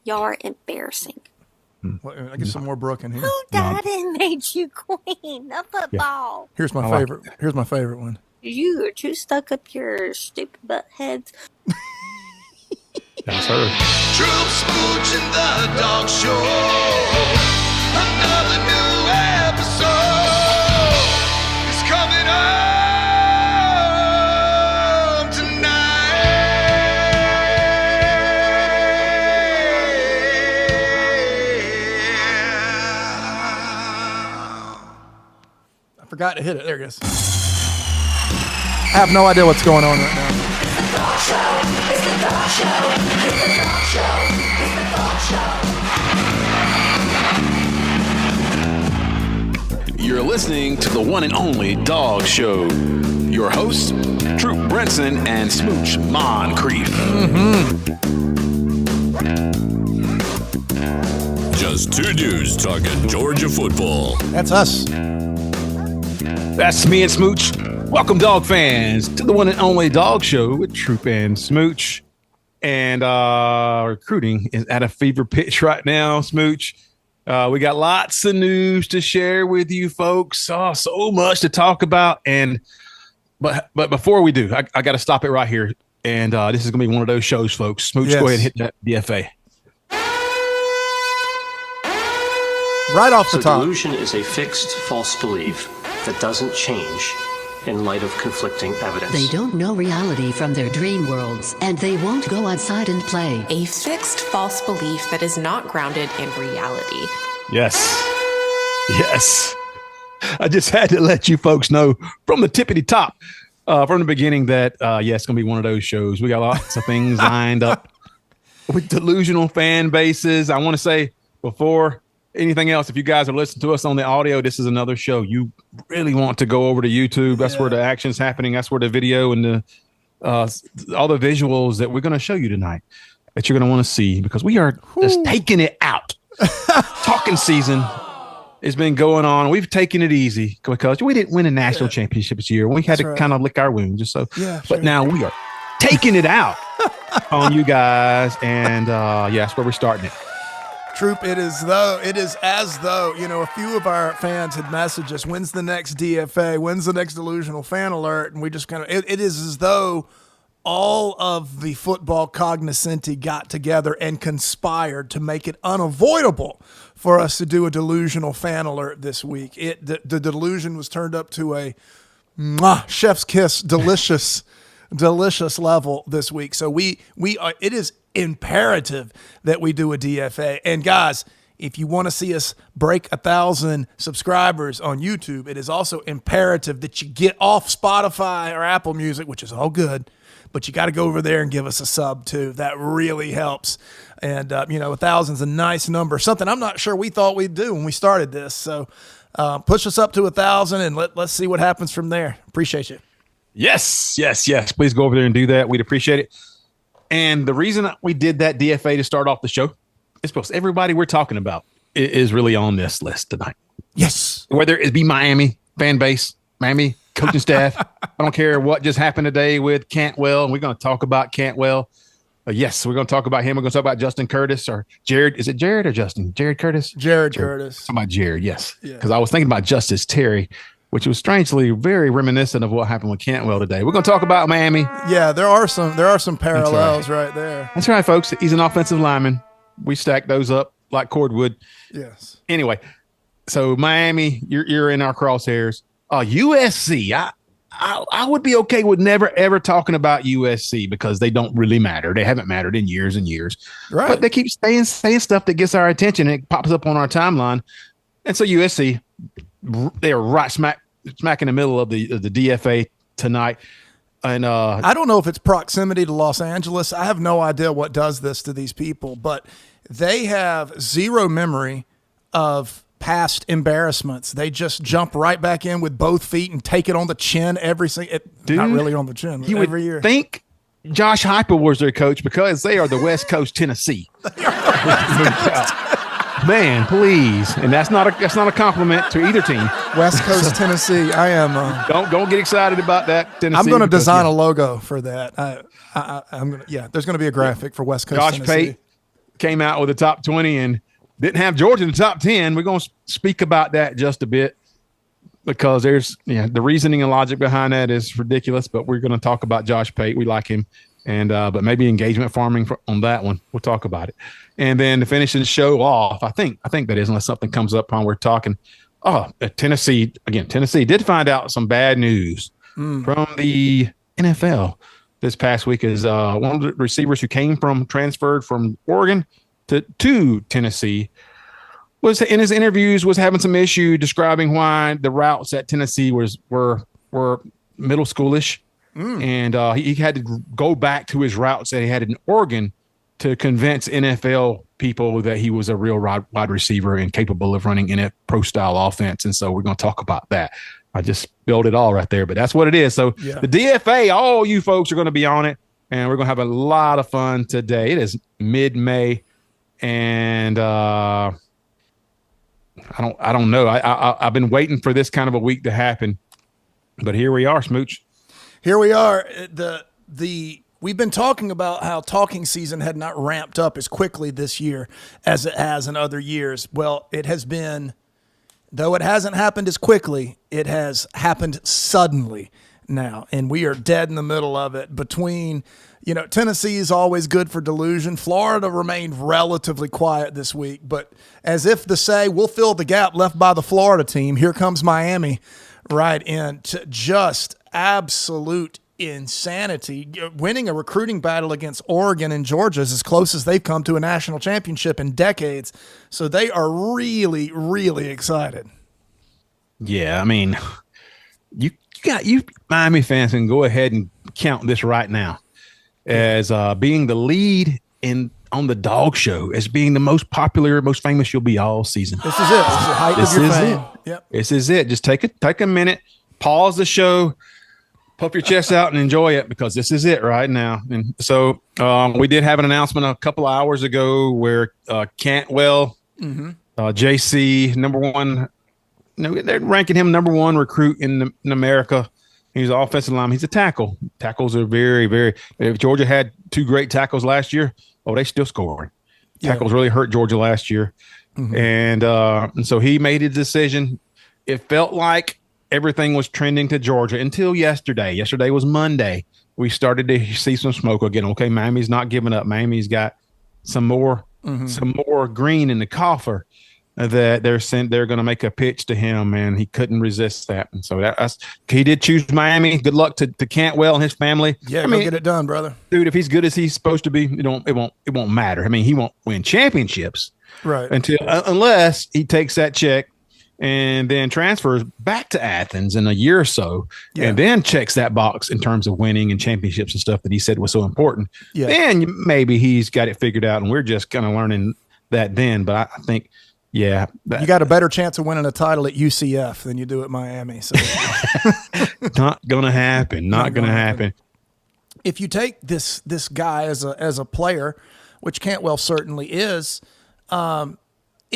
Y'all are embarrassing. Well, I get some more Brooke in here. Who died and made you queen of football? Here's my favorite. Here's my favorite one. You are too stuck up your stupid butt heads. That's her. Troops Smooch in the dog show. Another new episode is coming on tonight. I forgot to hit it. There it goes. I have no idea what's going on right now. It's the dog show. It's the dog show. It's the dog show. It's the dog show. You're listening to the one and only Dog Show. Your hosts, Troop Brenson and Smooch Moncrief. Just two dudes talking Georgia football. That's us. That's me and Smooch. Welcome, dog fans, to the one and only Dog Show with Troop and Smooch. And recruiting is at a fever pitch right now, Smooch. We got lots of news to share with you folks. So much to talk about. But before we do, I got to stop it right here. And this is going to be one of those shows, folks. Smooch, Yes. Go ahead and hit that DFA. Right off the top. Delusion is a fixed false belief that doesn't change in light of conflicting evidence. They don't know reality from their dream worlds, and they won't go outside and play. A fixed false belief that is not grounded in reality. Yes. Yes. I just had to let you folks know from the tippity top, from the beginning that, it's going to be one of those shows. We got lots of things lined up with delusional fan bases. I want to say before anything else, if you guys are listening to us on the audio, this is another show. You really want to go over to YouTube. That's where the action's happening. That's where the video and the all the visuals that we're going to show you tonight that you're going to want to see, because we are just taking it out. Talking season has been going on. We've taken it easy because we didn't win a national championship this year. We had to kind of lick our wounds. Just so, but now we are taking it out on you guys, and that's where we're starting it. Troop, it is as though, a few of our fans had messaged us, when's the next DFA? When's the next Delusional Fan Alert? And we just it is as though all of the football cognoscenti got together and conspired to make it unavoidable for us to do a Delusional Fan Alert this week. The delusion was turned up to a chef's kiss, delicious level this week. So it is imperative that we do a DFA. And guys, if you want to see us break 1,000 subscribers on YouTube, it is also imperative that you get off Spotify or Apple Music, which is all good, but you got to go over there and give us a sub too. That really helps. And 1,000 is a nice number, something I'm not sure we thought we'd do when we started this. So push us up to 1,000 and let's see what happens from there. Appreciate you. Yes. Please go over there and do that. We'd appreciate it. And the reason we did that DFA to start off the show is because everybody we're talking about is really on this list tonight. Yes. Whether it be Miami fan base, Miami coaching staff, I don't care what just happened today with Cantwell. And we're going to talk about Cantwell. Yes, we're going to talk about him. We're going to talk about Justin Curtis or Jared. Is it Jared or Justin? Jared Curtis? Jared Curtis. Talking about Jared, yes. Because I was thinking about Justice Terry, which was strangely very reminiscent of what happened with Cantwell today. We're going to talk about Miami. Yeah, there are some parallels right there. That's right, folks. He's an offensive lineman. We stack those up like cordwood. Yes. Anyway, so Miami, you're in our crosshairs. USC, I would be okay with never ever talking about USC because they don't really matter. They haven't mattered in years and years. Right. But they keep saying stuff that gets our attention and it pops up on our timeline. And so USC, they're right smack in the middle of the DFA tonight. And I don't know if it's proximity to Los Angeles. I have no idea what does this to these people, but they have zero memory of past embarrassments. They just jump right back in with both feet and take it on the chin every single. Not really on the chin. You every would year. Think Josh Pate was their coach because they are the West Coast Tennessee. Man, please, and that's not a compliment to either team. West Coast Tennessee. I am. Don't get excited about that. Tennessee. I'm going to design a logo for that. I'm going to. Yeah, there's going to be a graphic for West Coast Josh Tennessee. Pate. came out with the top 20 and didn't have Georgia in the top 10. We're going to speak about that just a bit because there's the reasoning and logic behind that is ridiculous, but we're going to talk about Josh Pate. We like him. And but maybe engagement farming on that one. We'll talk about it. And then to finish the show off, I think that is, unless something comes up while we're talking. Tennessee did find out some bad news from the NFL this past week. Is one of the receivers who transferred from Oregon to Tennessee was in his interviews was having some issue describing why the routes at Tennessee were middle schoolish. And he had to go back to his routes that he had in Oregon to convince NFL people that he was a real wide receiver and capable of running in a pro-style offense. And so we're going to talk about that. I just spilled it all right there, but that's what it is. So the DFA, all you folks are going to be on it, and we're going to have a lot of fun today. It is mid-May, and I don't know. I've been waiting for this kind of a week to happen, but here we are, Smooch. Here we are. We've been talking about how talking season had not ramped up as quickly this year as it has in other years. Well, it has been, though it hasn't happened as quickly, it has happened suddenly now, and we are dead in the middle of it. Between, Tennessee is always good for delusion. Florida remained relatively quiet this week, but as if to say, we'll fill the gap left by the Florida team, here comes Miami right in to just absolute insanity. Winning a recruiting battle against Oregon and Georgia is as close as they've come to a national championship in decades. So they are really, really excited. Yeah, I mean, you Miami fans can go ahead and count this right now as being the lead on the dog show, as being the most popular, most famous you'll be all season. This is it. This is the height of your fame. Yep. This is it. Just take a minute, pause the show, puff your chest out and enjoy it, because this is it right now. And so we did have an announcement a couple of hours ago where Cantwell, JC, number one, they're ranking him number one recruit in America. He's an offensive lineman. He's a tackle. Tackles are very, very – if Georgia had two great tackles last year, they still scoring. Tackles really hurt Georgia last year. And so he made a decision. It felt like everything was trending to Georgia until yesterday. Yesterday was Monday. We started to see some smoke again. Okay, Miami's not giving up. Miami's got some more green in the coffer that they're going to make a pitch to him, and he couldn't resist that. And so he did choose Miami. Good luck to Cantwell and his family. Yeah, go get it done, brother. Dude, if he's good as he's supposed to be, it won't matter. I mean, he won't win championships, right? Unless he takes that check and then transfers back to Athens in a year or so, and then checks that box in terms of winning and championships and stuff that he said was so important. Yeah. Then maybe he's got it figured out, and we're just kind of learning that then. But I think, you got a better chance of winning a title at UCF than you do at Miami. So not going to happen. Not going to happen. If you take this guy as a player, which Cantwell certainly is, it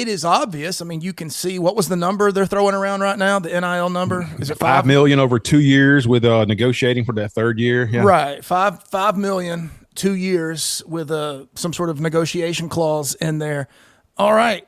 is obvious. I mean, you can see, what was the number they're throwing around right now? The NIL number? Is it $5 million over 2 years with negotiating for that third year? Yeah. Right. $5 million, 2 years with some sort of negotiation clause in there. All right.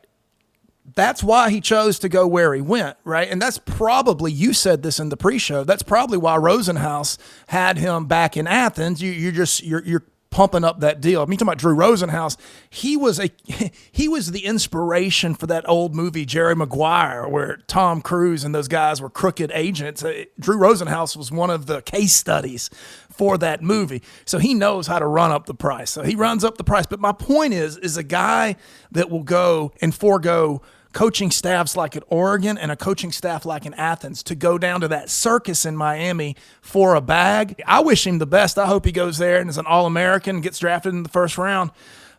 That's why he chose to go where he went, right? And that's probably, you said this in the pre-show, that's probably why Rosenhaus had him back in Athens. You're pumping up that deal. I mean, talking about Drew Rosenhaus, he was the inspiration for that old movie Jerry Maguire, where Tom Cruise and those guys were crooked agents. Drew Rosenhaus was one of the case studies for that movie. So he knows how to run up the price. So he runs up the price. But my point is a guy that will go and forego coaching staffs like at Oregon and a coaching staff like in Athens to go down to that circus in Miami for a bag. I wish him the best. I hope he goes there and is an All-American and gets drafted in the first round.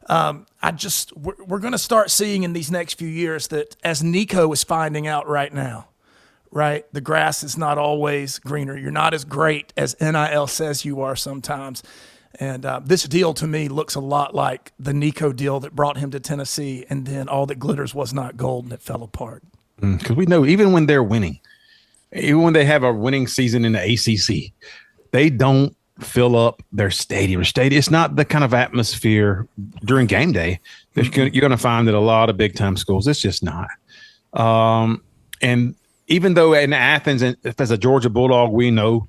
We're going to start seeing in these next few years that, as Nico is finding out right now, right, the grass is not always greener. You're not as great as NIL says you are sometimes. And this deal to me looks a lot like the Nico deal that brought him to Tennessee, and then all that glitters was not gold and it fell apart. Because we know even when they're winning, even when they have a winning season in the ACC, they don't fill up their stadium. It's not the kind of atmosphere during game day that you're going to find at a lot of big time schools. It's just not. And even though in Athens, as a Georgia Bulldog, we know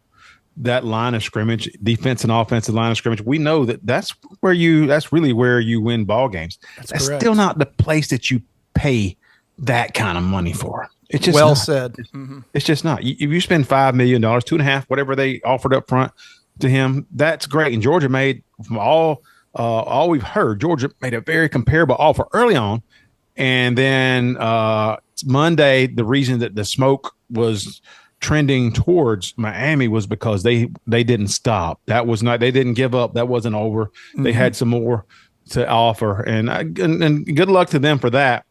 that line of scrimmage, defense and offensive line of scrimmage, we know that's really where you win ball games. That's still not the place that you pay that kind of money for. It's just well not. said. It's just not. If you spend $5 million, 2.5, whatever they offered up front to him, that's great. And Georgia made, from all we've heard, Georgia made a very comparable offer early on. And then Monday, the reason that the smoke was trending towards Miami was because they didn't stop. That was not, they didn't give up. That wasn't over. They had some more to offer, and good luck to them for that.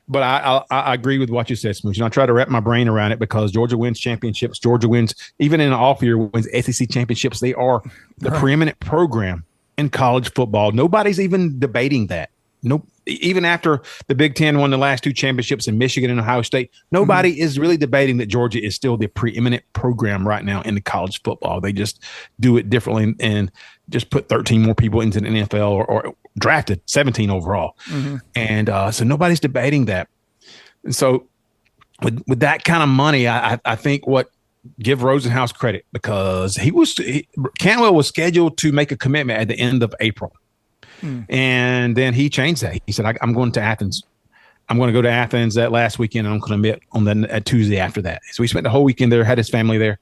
But I agree with what you said, Smooch. And I try to wrap my brain around it because Georgia wins championships. Georgia wins, even in an off year, wins SEC championships. They are the preeminent program in college football. Nobody's even debating that. Nope. Even after the Big Ten won the last 2 championships in Michigan and Ohio State, nobody is really debating that Georgia is still the preeminent program right now in the college football. They just do it differently and just put 13 more people into the NFL or drafted 17 overall. And so nobody's debating that. And so with that kind of money, I think give Rosenhaus credit because Cantwell was scheduled to make a commitment at the end of April. And then he changed that. He said, I'm going to Athens. I'm going to go to Athens that last weekend, and I'm going to meet on Tuesday after that. So he spent the whole weekend there, had his family there.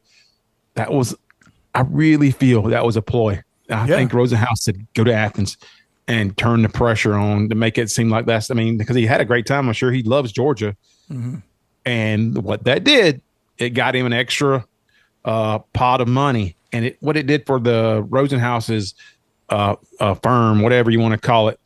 I really feel that was a ploy. I think Rosenhaus said, go to Athens and turn the pressure on to make it seem like that's, because he had a great time. I'm sure he loves Georgia. And what that did, it got him an extra pot of money. And what it did for the Rosenhaus's firm, whatever you want to call it.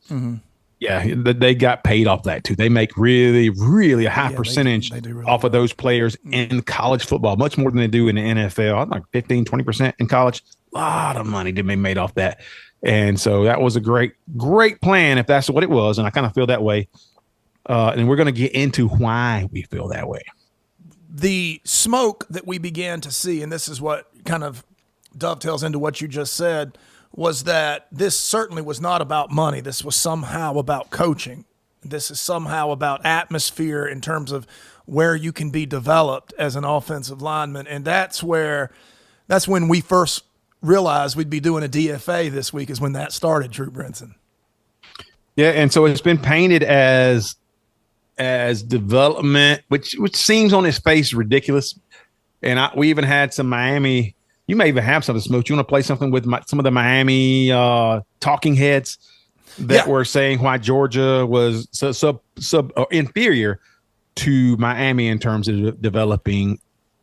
They got paid off that too. They make really, really a high percentage they do really off of those players in college football, much more than they do in the NFL. Like 15-20% in college. A lot of money to be made off that. And so that was a great plan if that's what it was. And I kind of feel that way. And we're going to get into why we feel that way. The smoke that we began to see, and this is what kind of dovetails into what you just said, was that this certainly was not about money. This was somehow about coaching. This is somehow about atmosphere in terms of where you can be developed as an offensive lineman. And that's when we first realized we'd be doing a DFA this week is when that started, Drew Brinson. Yeah, and so it's been painted as development, which seems on its face ridiculous. And we even had some Miami. You may even have something, Smooch. You want to play something with some of the Miami talking heads that were saying why Georgia was sub or inferior to Miami in terms of developing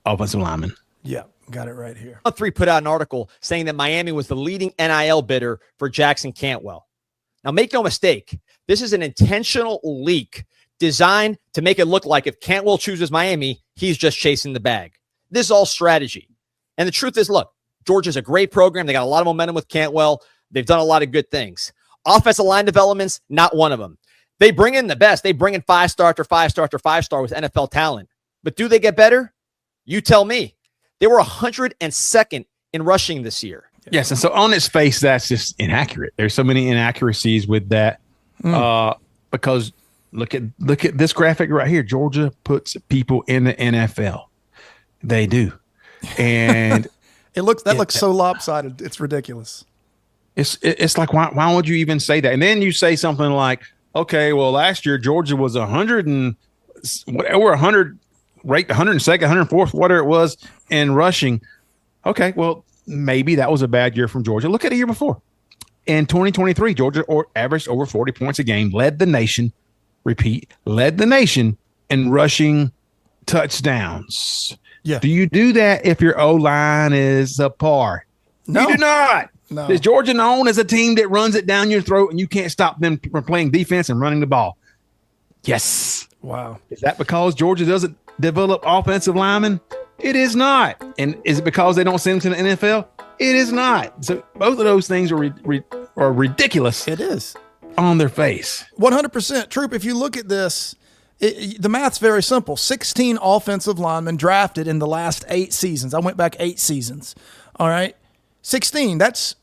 offensive linemen. Yeah, got it right here. 3 put out an article saying that Miami was the leading NIL bidder for Jackson Cantwell. Now, make no mistake, this is an intentional leak designed to make it look like if Cantwell chooses Miami, he's just chasing the bag. This is all strategy. And the truth is, look, Georgia's a great program. They got a lot of momentum with Cantwell. They've done a lot of good things. Offensive line developments, not one of them. They bring in the best. They bring in 5-star after 5-star after 5-star with NFL talent. But do they get better? You tell me. They were 102nd in rushing this year. Yes, and so on its face, that's just inaccurate. There's so many inaccuracies with that because look at this graphic right here. Georgia puts people in the NFL. They do. And it looks so lopsided. It's ridiculous. It's like, why would you even say that? And then you say something like, okay, well, last year Georgia was 100 and whatever, 100 ranked 102nd, 104th, whatever it was in rushing. Okay, well, maybe that was a bad year from Georgia. Look at the year before. In 2023, Georgia averaged over 40 points a game, led the nation in rushing touchdowns. Yeah. Do you do that if your O-line is subpar? No. You do not. No. Is Georgia known as a team that runs it down your throat and you can't stop them from playing defense and running the ball? Yes. Wow. Is that because Georgia doesn't develop offensive linemen? It is not. And is it because they don't send them to the NFL? It is not. So both of those things are ridiculous. It is. On their face. 100%. Troop, if you look at this, the math's very simple. 16 offensive linemen drafted in the last 8 seasons. I went back 8 seasons. All right. 16, that's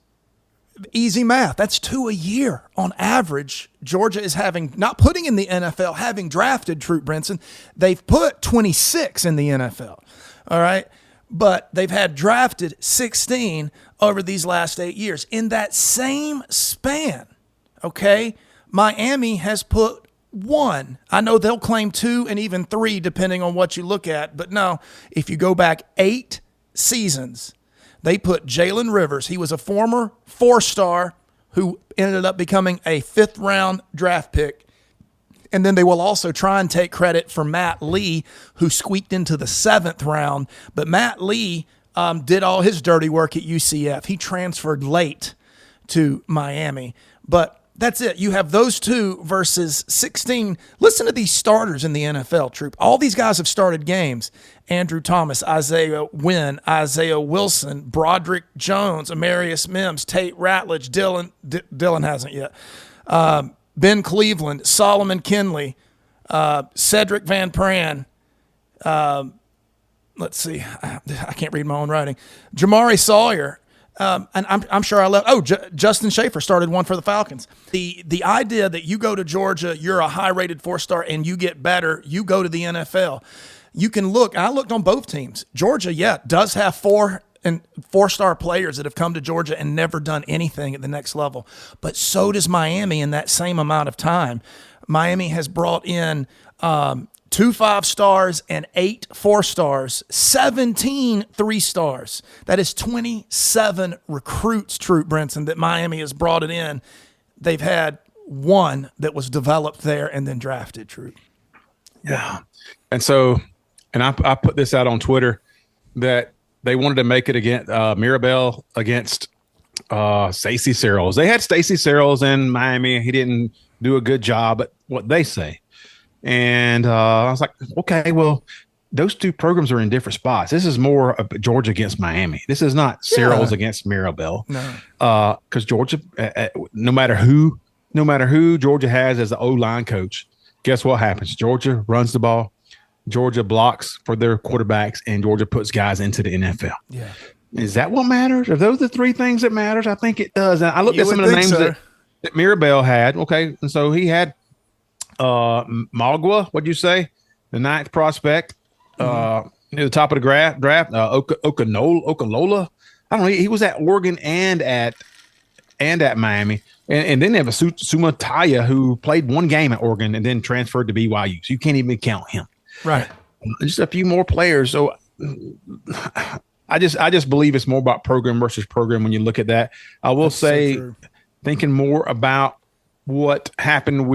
easy math. That's 2 a year on average. Georgia is not putting in the NFL, having drafted Troop Brinson. They've put 26 in the NFL. All right. But they've had drafted 16 over these last 8 years. In that same span, okay, Miami has put 1. I know they'll claim 2 and even 3 depending on what you look at. But no, if you go back 8 seasons, they put Jalen Rivers. He was a former 4-star who ended up becoming a 5th-round draft pick. And then they will also try and take credit for Matt Lee, who squeaked into the 7th round. But Matt Lee did all his dirty work at UCF. He transferred late to Miami. But that's it. You have those 2 versus 16. Listen to these starters in the NFL, Troop. All these guys have started games. Andrew Thomas, Isaiah Wynn, Isaiah Wilson, Broderick Jones, Amarius Mims, Tate Ratledge, Dylan hasn't yet, Ben Cleveland, Solomon Kinley, Cedric Van Pran, let's see, I can't read my own writing, Jamari Sawyer, and I'm sure I left. Oh, Justin Schaefer started 1 for the Falcons. The idea that you go to Georgia, you're a high-rated 4-star, and you get better, you go to the NFL. You can look. I looked on both teams. Georgia, does have 4-star players that have come to Georgia and never done anything at the next level. But so does Miami in that same amount of time. Miami has brought in 2 5-stars and 8 4-stars, 17 3-stars. That is 27 recruits, Troop Brinson, that Miami has brought it in. They've had 1 that was developed there and then drafted, Troop. Yeah. And so, and I put this out on Twitter that they wanted to make it against Mirabel against Stacey Searles. They had Stacey Searles in Miami. He didn't do a good job at what they say. And I was like, okay, well, those 2 programs are in different spots. This is more of Georgia against Miami. This is not Searles against Mirabel. No. Because Georgia, no matter who Georgia has as the O-line coach, guess what happens? Georgia runs the ball. Georgia blocks for their quarterbacks, and Georgia puts guys into the NFL. Yeah. Is that what matters? Are those the 3 things that matters? I think it does. And I looked at some of the names that Mirabel had. Okay. And so he had Magua, what'd you say? The 9th prospect, near the top of the draft, Okalola. I don't know. He was at Oregon and at Miami. And then they have a Sumataya who played 1 game at Oregon and then transferred to BYU. So you can't even count him. Right. Just a few more players. So I just believe it's more about program versus program when you look at that. I will say, thinking more about what happened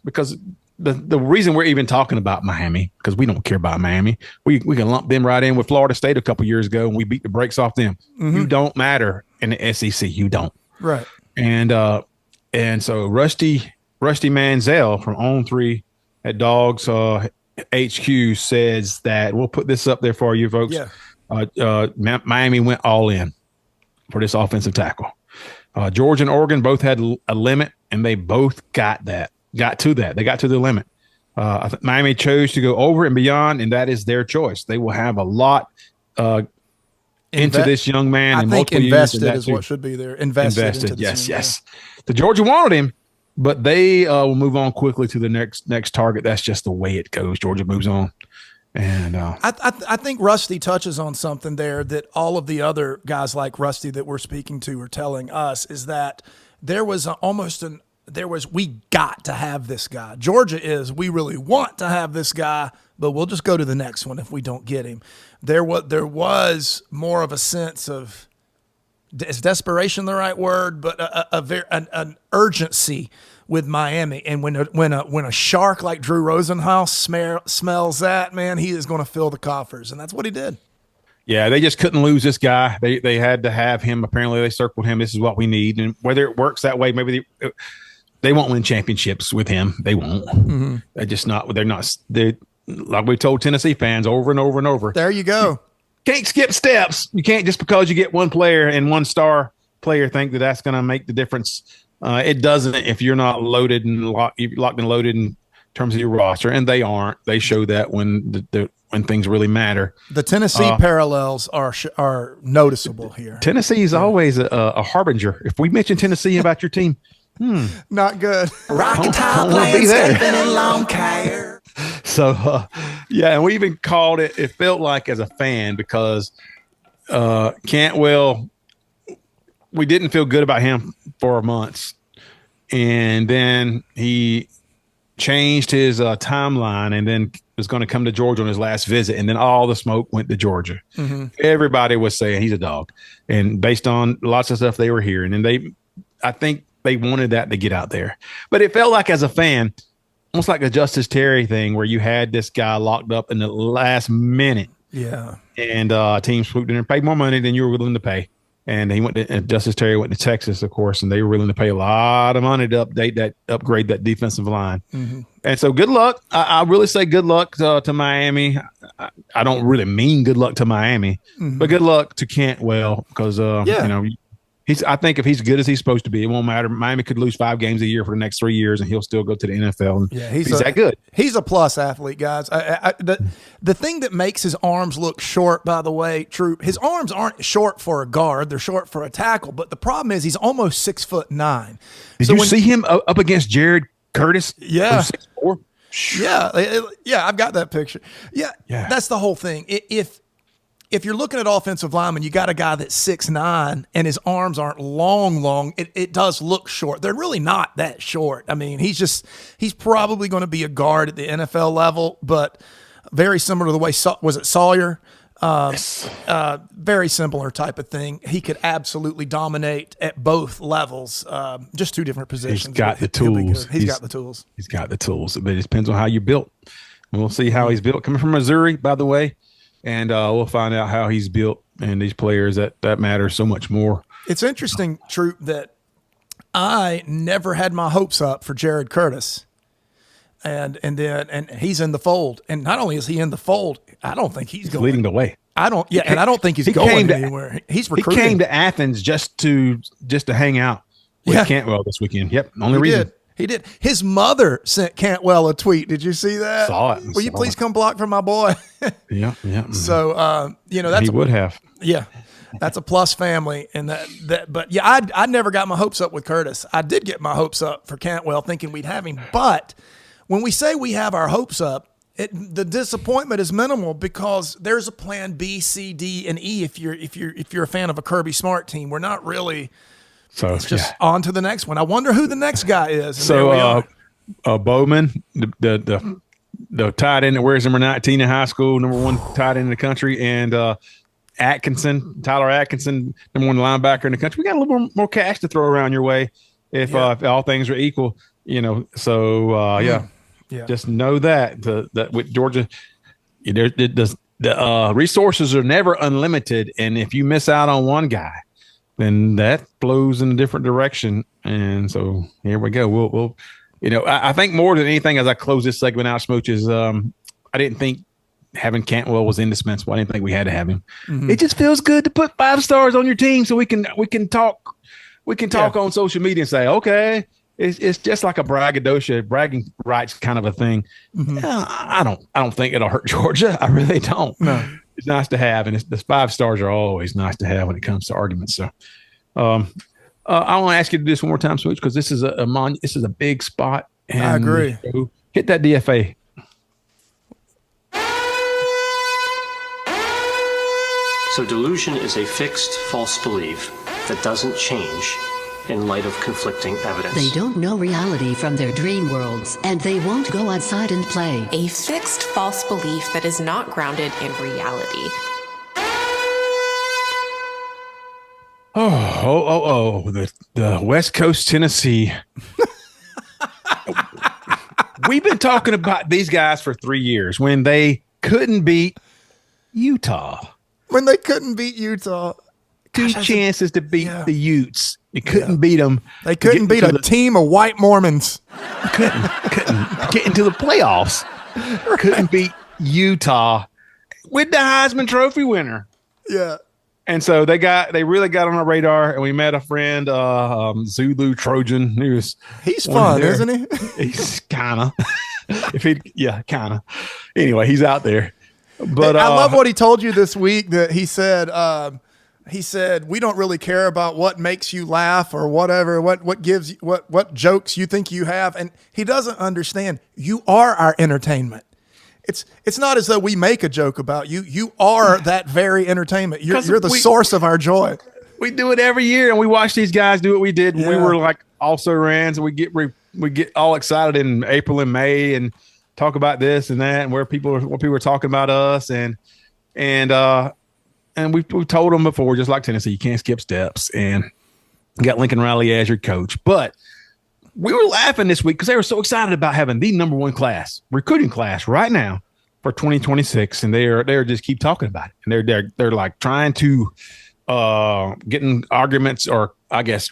because the reason we're even talking about Miami, because we don't care about Miami. We can lump them right in with Florida State a couple years ago and we beat the brakes off them. Mm-hmm. You don't matter in the SEC. You don't. Right. And so Rusty Manziel from On 3 at Dogs HQ says that we'll put this up there for you folks. Yeah. Miami went all in for this offensive tackle. Georgia and Oregon both had a limit, and they both got to that. They got to the limit. I think Miami chose to go over and beyond, and that is their choice. They will have a lot into this young man. I think invested is what should be there. Invested into this yes. The Georgia wanted him, but they will move on quickly to the next target. That's just the way it goes. Georgia moves on. And I think Rusty touches on something there that all of the other guys like Rusty that we're speaking to are telling us, is that there was we got to have this guy. Georgia we really want to have this guy, but we'll just go to the next one if we don't get him. There was more of a sense of, is desperation the right word? But an urgency with Miami, and when a shark like Drew Rosenhaus smells that, man, he is going to fill the coffers, and that's what he did. Yeah, they just couldn't lose this guy. They had to have him. Apparently, they circled him. This is what we need, and whether it works that way, maybe they won't win championships with him. They won't. Mm-hmm. They're not. They like we told Tennessee fans over and over and over. There you go. You can't skip steps. You can't just because you get one player and one star player think that's going to make the difference. It doesn't if you're not loaded and locked and loaded and terms of your roster, and they aren't. They show that when when things really matter. The Tennessee parallels are noticeable here. Tennessee is always a harbinger. If we mention Tennessee about your team, not good. Rocky Top landscaping and lawn care. So, and we even called it. It felt like as a fan because Cantwell, we didn't feel good about him for months, and then he changed his timeline, and then was going to come to Georgia on his last visit, and then all the smoke went to Georgia. Mm-hmm. Everybody was saying he's a dog, and based on lots of stuff they were hearing, and I think they wanted that to get out there. But it felt like as a fan, almost like a Justice Terry thing where you had this guy locked up in the last minute. Yeah. And team swooped in and paid more money than you were willing to pay. And Justice Terry went to Texas, of course, and they were willing to pay a lot of money to upgrade that defensive line. Mm-hmm. And so good luck. I really say good luck to Miami. I don't really mean good luck to Miami, but good luck to Cantwell because, I think if he's good as he's supposed to be, it won't matter. Miami could lose 5 games a year for the next 3 years, and he'll still go to the NFL. Yeah, he's that good. He's a plus athlete, guys. The thing that makes his arms look short, by the way, Troop, his arms aren't short for a guard; they're short for a tackle. But the problem is he's almost 6'9". Did you see him up against Jared Curtis? Yeah, 6'4"? Yeah, I've got that picture. Yeah, that's the whole thing. If you're looking at offensive linemen, you got a guy that's 6'9" and his arms aren't long. It does look short. They're really not that short. I mean, he's probably going to be a guard at the NFL level, but very similar to the way, was it Sawyer? Yes. Very similar type of thing. He could absolutely dominate at both levels, just 2 different positions. He's got the tools. He's got the tools. He's got the tools, but it depends on how you're built. We'll see how he's built. Coming from Missouri, by the way. And we'll find out how he's built and these players that matter so much more. It's interesting, Troop, that I never had my hopes up for Jared Curtis. And he's in the fold. And not only is he in the fold, I don't think he's going leading the way. And I don't think he's going anywhere. He's recruiting. He came to Athens just to hang out with Cantwell this weekend. Yep, only reason. He did. His mother sent Cantwell a tweet. Did you see that? Saw it. Will you please come block for my boy? Yeah. So, that's he would have. Yeah, that's a plus family, and But yeah, I never got my hopes up with Curtis. I did get my hopes up for Cantwell, thinking we'd have him. But when we say we have our hopes up, the disappointment is minimal because there's a plan B, C, D, and E. If you're a fan of a Kirby Smart team, we're not really. So it's just on to the next one. I wonder who the next guy is. So Bowman, the tight end that wears number 19 in high school, number 1 tight end in the country, and Tyler Atkinson, number 1 linebacker in the country. We got a little more cash to throw around your way if all things are equal. So just know that with Georgia, the resources are never unlimited, and if you miss out on one guy, then that flows in a different direction. And so here we go. We'll I think more than anything, as I close this segment out, Smooches, I didn't think having Cantwell was indispensable. I didn't think we had to have him. Mm-hmm. It just feels good to put 5 stars on your team so we can talk on social media and say, okay, it's just like a bragging rights kind of a thing. Mm-hmm. I don't think it'll hurt Georgia. I really don't. No. It's nice to have, and the 5 stars are always nice to have when it comes to arguments. So, I want to ask you to do this one more time, Switch, because this is this is a big spot. And I agree. Hit that DFA. So delusion is a fixed false belief that doesn't change in light of conflicting evidence. They don't know reality from their dream worlds, and they won't go outside and play. A fixed false belief that is not grounded in reality. The West Coast Tennessee. We've been talking about these guys for 3 years when they couldn't beat Utah. When they couldn't beat Utah. 2 chances to beat the Utes. You couldn't beat them. They couldn't beat a team of white Mormons. Couldn't get into the playoffs. Couldn't beat Utah with the Heisman Trophy winner. Yeah. And so they really got on our radar, and we met a friend, Zulu Trojan. He's fun, isn't he? He's kind of. kind of. Anyway, he's out there. But I love what he told you this week. That he said, we don't really care about what makes you laugh or whatever, what gives what jokes you think you have, and he doesn't understand. You are our entertainment. It's not as though we make a joke about you. You are that very entertainment. You're the source of our joy. We do it every year, and we watch these guys do what we did when we were like also rans, and we get all excited in April and May and talk about this and that and what people are talking about us and we've told them before, just like Tennessee, you can't skip steps, and you got Lincoln Riley as your coach. But we were laughing this week because they were so excited about having the number one recruiting class right now for 2026, and they're just keep talking about it, and they're like trying to getting arguments, or I guess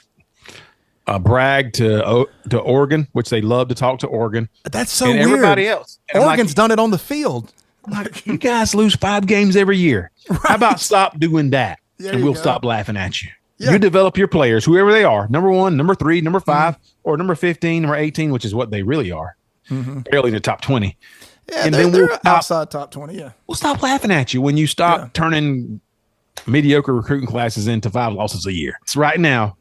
brag to Oregon, which they love to talk to Oregon. That's so and weird. Everybody else. And Oregon's done it on the field. Like, you guys lose 5 games every year. Right. How about stop doing that, and we'll stop laughing at you. Yeah. You develop your players, whoever they are, number 1, number 3, number 5, or number 15, number 18, which is what they really are, barely in the top 20. Yeah, and then we'll outside top 20. Yeah, we'll stop laughing at you when you stop turning mediocre recruiting classes into 5 losses a year. It's right now.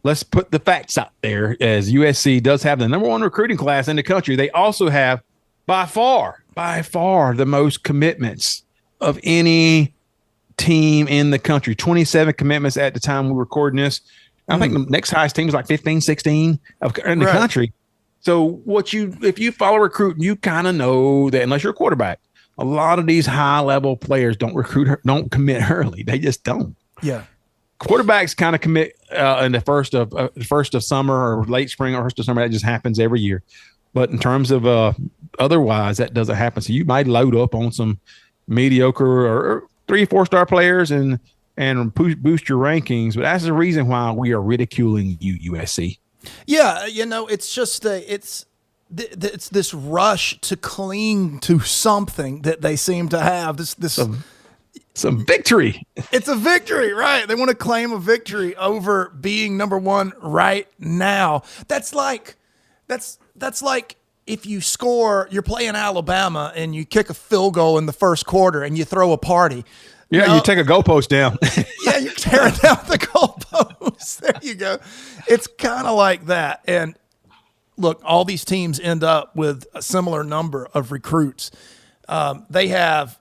Let's put the facts out there. As USC does have the number 1 recruiting class in the country, they also have by far the most commitments of any team in the country. 27 commitments at the time we're recording this. I think the next highest team is like 15, 16 in the country. So if you follow recruiting, you kind of know that unless you're a quarterback, a lot of these high level players don't commit early. They just don't. Yeah. Quarterbacks kind of commit in the first of summer or late spring or first of summer. That just happens every year. But in terms of otherwise, that doesn't happen. So you might load up on some mediocre or 3 or 4 star players and boost your rankings. But that's the reason why we are ridiculing you, USC. Yeah, it's just it's this rush to cling to something that they seem to have. Some victory. It's a victory, right? They want to claim a victory over being number 1 right now. That's like if you're playing Alabama and you kick a field goal in the first quarter and you throw a party. Yeah, you take a goalpost down. Yeah, you're tearing down the goalpost. There you go. It's kind of like that. And look, all these teams end up with a similar number of recruits. They have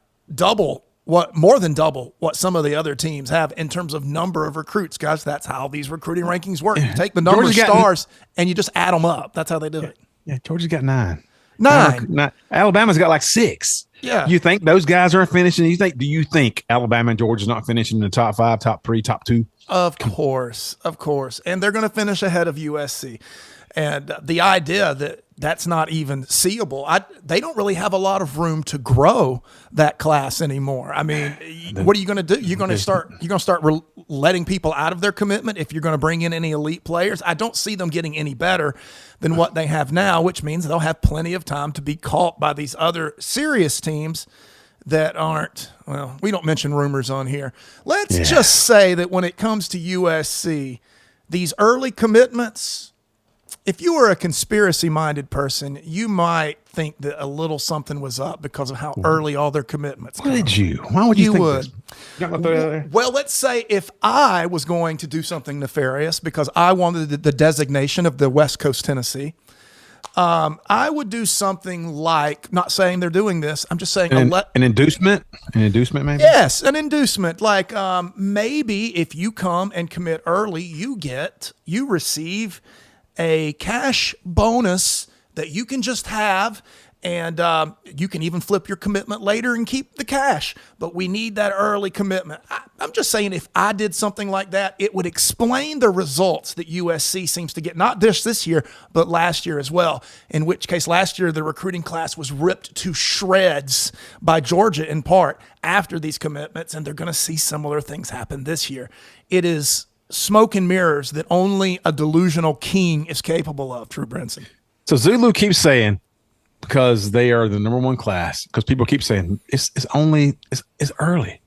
more than double what some of the other teams have in terms of number of recruits, guys. That's how these recruiting rankings work. You take the number of stars and you just add them up. That's how they do it. Yeah, Georgia's got 9. 9. Alabama's got like 6. Yeah. You think those guys aren't finishing? Do you think Alabama and Georgia's not finishing in the top 5, top 3, top 2? Of course. And they're going to finish ahead of USC. And the idea that's not even seeable, they don't really have a lot of room to grow that class anymore. I mean, what are you going to do? You're going to start letting people out of their commitment if you're going to bring in any elite players. I don't see them getting any better than what they have now, which means they'll have plenty of time to be caught by these other serious teams that aren't, well, we don't mention rumors on here. Let's just say that when it comes to USC, these early commitments, if you were a conspiracy-minded person, you might think that a little something was up because of how early all their commitments come. Would you? Why would you think this? Well, let's say if I was going to do something nefarious because I wanted the designation of the West Coast Tennessee, I would do something like, not saying they're doing this, I'm just saying an inducement? An inducement maybe? Yes, an inducement. Like maybe if you come and commit early, you receive a cash bonus that you can just have, and you can even flip your commitment later and keep the cash. But we need that early commitment. I'm just saying if I did something like that, it would explain the results that USC seems to get, not just this year, but last year as well. In which case, last year, the recruiting class was ripped to shreds by Georgia in part after these commitments, and they're going to see similar things happen this year. It is smoke and mirrors that only a delusional king is capable of, True Brinson. So Zulu keeps saying, because they are the number 1 class, because people keep saying it's early.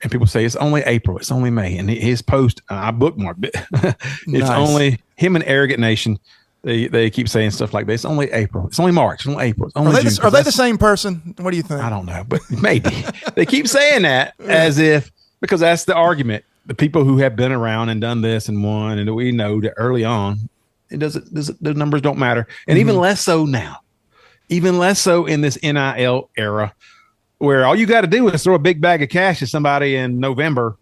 And people say it's only April, it's only May. And his post, I bookmarked it. It's only him and Arrogant Nation They keep saying stuff like this. It's only April. It's only March. It's only April. It's only June. Are they the same person? What do you think? I don't know, but maybe. They keep saying that as if, because that's the argument. The people who have been around and done this and won, and we know that early on, the numbers don't matter. And even less so now. Even less so in this NIL era, where all you got to do is throw a big bag of cash at somebody in November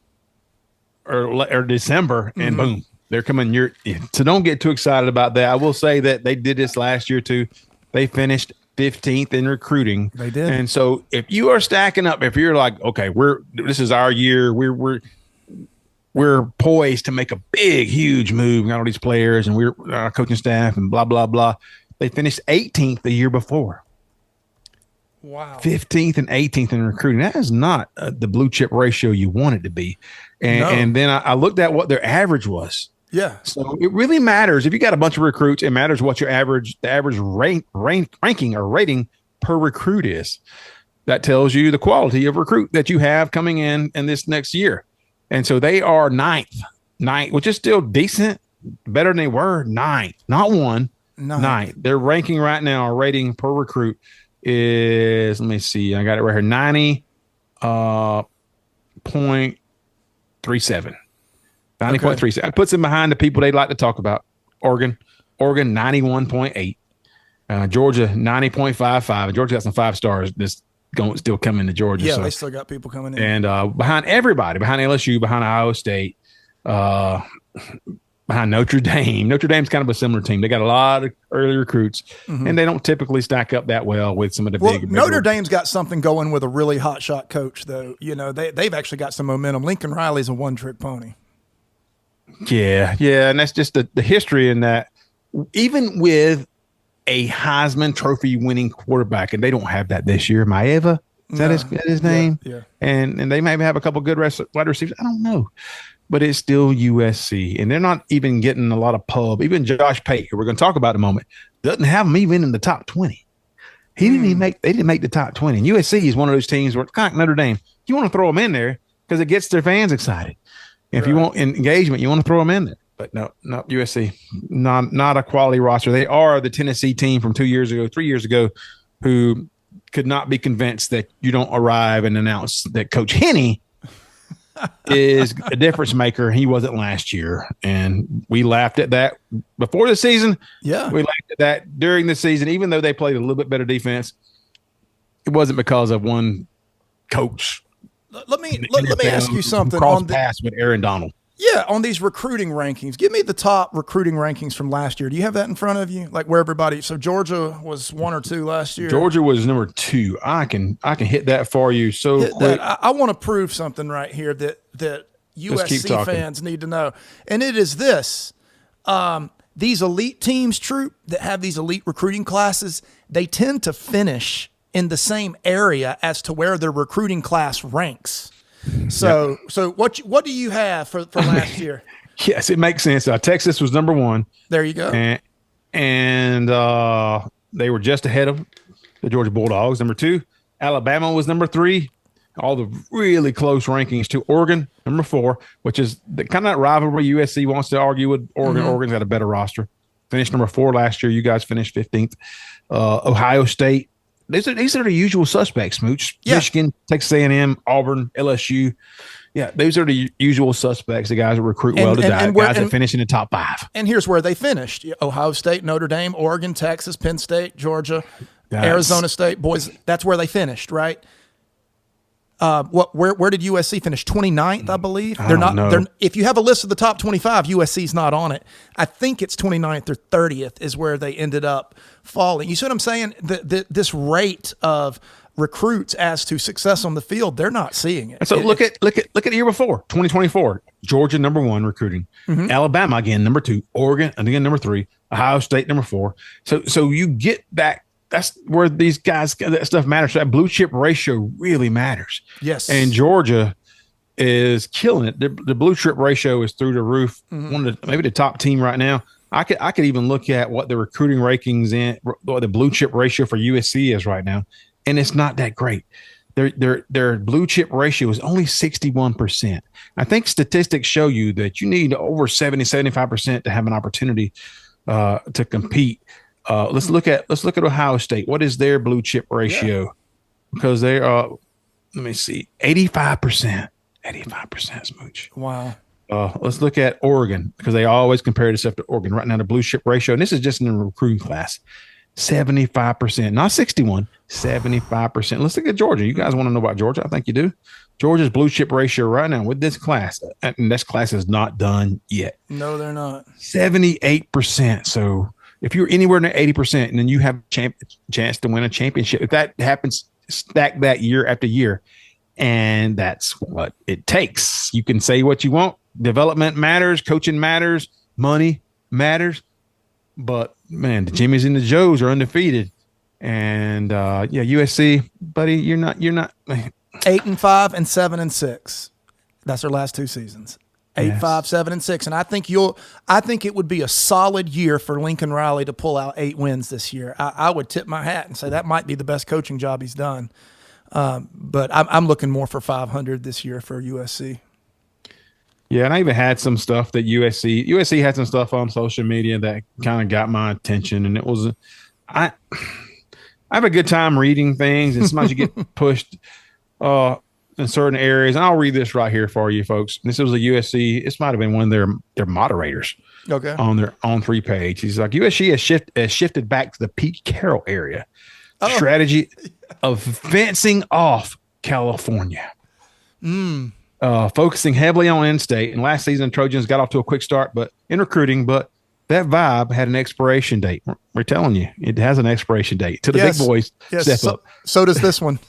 or December, and boom. They're coming. So don't get too excited about that. I will say that they did this last year too. They finished 15th in recruiting. They did. And so if you are stacking up, if you're like, okay, this is our year, we're poised to make a big, huge move. We got all these players, and we're our coaching staff, and blah blah blah. They finished 18th the year before. Wow. 15th and 18th in recruiting. That is not the blue chip ratio you want it to be. And then I looked at what their average was. Yeah. So it really matters. If you got a bunch of recruits, it matters what the average ranking or rating per recruit is. That tells you the quality of recruit that you have coming in this next year. And so they are ninth, which is still decent, better than they were. Ninth, not one, ninth. Their ranking right now, our rating per recruit is, let me see, I got it right here, 90.37. 90.37. That puts them behind the people they'd like to talk about. Oregon 91.8. Georgia 90.55. Georgia got some 5 stars still coming to Georgia. Yeah, they still got people coming in. And behind everybody, behind LSU, behind Iowa State, behind Notre Dame. Notre Dame's kind of a similar team. They got a lot of early recruits, and they don't typically stack up that well with some of the big. Notre Dame's got something going with a really hot shot coach, though. You know, they've actually got some momentum. Lincoln Riley's a one-trick pony. Yeah, and that's just the history in that. Even with a Heisman Trophy winning quarterback, and they don't have that this year. Maeva, is that his name? Yeah. And they maybe have a couple good wide receivers. I don't know. But it's still USC, and they're not even getting a lot of pub. Even Josh Pate, who we're going to talk about in a moment, doesn't have them even in the top 20. They didn't make the top 20. And USC is one of those teams where, kind of like Notre Dame, you want to throw them in there because it gets their fans excited. If you want engagement, you want to throw them in there. But no, USC, not a quality roster. They are the Tennessee team from 3 years ago, who could not be convinced that you don't arrive and announce that Coach Henney is a difference maker. He wasn't last year, and we laughed at that before the season. Yeah, we laughed at that during the season, even though they played a little bit better defense. It wasn't because of one coach. Let me ask you something. Cross pass with Aaron Donald. Yeah, on these recruiting rankings, give me the top recruiting rankings from last year. Do you have that in front of you? Like where everybody? So Georgia was 1 or 2 last year. Georgia was number 2. I can hit that for you. So quick. I want to prove something right here that USC fans need to know, and it is this: these elite teams, Troop, that have these elite recruiting classes, they tend to finish in the same area as to where their recruiting class ranks. So what do you have for last year? Yes, it makes sense. Texas was number 1. There you go. And they were just ahead of the Georgia Bulldogs. Number 2, Alabama was number 3. All the really close rankings to Oregon, number 4, which is the kind of that rivalry USC wants to argue with Oregon. Oregon's got a better roster. Finished number 4 last year. You guys finished 15th. Ohio State. These are the usual suspects, Smooch. Yeah. Michigan, Texas A&M, Auburn, LSU. Yeah, those are the usual suspects. The guys who recruit well to die. Guys that finish in the top 5. And here's where they finished: Ohio State, Notre Dame, Oregon, Texas, Penn State, Georgia, Arizona State. Boys, that's where they finished, right? Where did USC finish? 29th, I believe. They're not. If you have a list of the top 25, USC's not on it. I think it's 29th or 30th is where they ended up falling. You see what I'm saying? This rate of recruits as to success on the field, they're not seeing it. So look at the year before, 2024. Georgia number 1 recruiting. Alabama again number 2. Oregon again number 3. Ohio State number 4. So you get back. That's where these guys, that stuff matters. So that blue chip ratio really matters. Yes. And Georgia is killing it. The blue chip ratio is through the roof. One of maybe the top team right now. I could even look at what the recruiting rankings what the blue chip ratio for USC is right now, and it's not that great. Their blue chip ratio is only 61%. I think statistics show you that you need over 70, 75% to have an opportunity to compete. Let's look at Ohio State. What is their blue chip ratio? Yeah. Because they are, let me see, 85%. 85% Smooch. Wow. Let's look at Oregon, because they always compare themselves to Oregon. Right now, the blue chip ratio, and this is just in the recruiting class, 75%, not 61, 75%. Let's look at Georgia. You guys want to know about Georgia? I think you do. Georgia's blue chip ratio right now with this class, and this class is not done yet. No, they're not. 78%. So if you're anywhere near 80%, and then you have a chance to win a championship, if that happens, stack that year after year. And that's what it takes. You can say what you want. Development matters. Coaching matters. Money matters. But, man, the Jimmies and the Joes are undefeated. And, USC, buddy, you're not. 8-5 and 7-6. That's their last 2 seasons. 8-5, 7-6. And I think it would be a solid year for Lincoln Riley to pull out 8 wins this year. I would tip my hat and say that might be the best coaching job he's done. But I'm looking more for 500 this year for USC. Yeah, and I even had some stuff that USC had some stuff on social media that kind of got my attention, and it was I have a good time reading things, and sometimes you get pushed in certain areas. And I'll read this right here for you, folks. This was a USC. This might have been one of their moderators. Okay. On their On3 page, he's like, USC has shifted back to the Pete Carroll area. Strategy of fencing off California. Focusing heavily on in-state. And last season, Trojans got off to a quick start, but in recruiting, but that vibe had an expiration date. We're telling you, it has an expiration date. To the big boys step up. So does this one.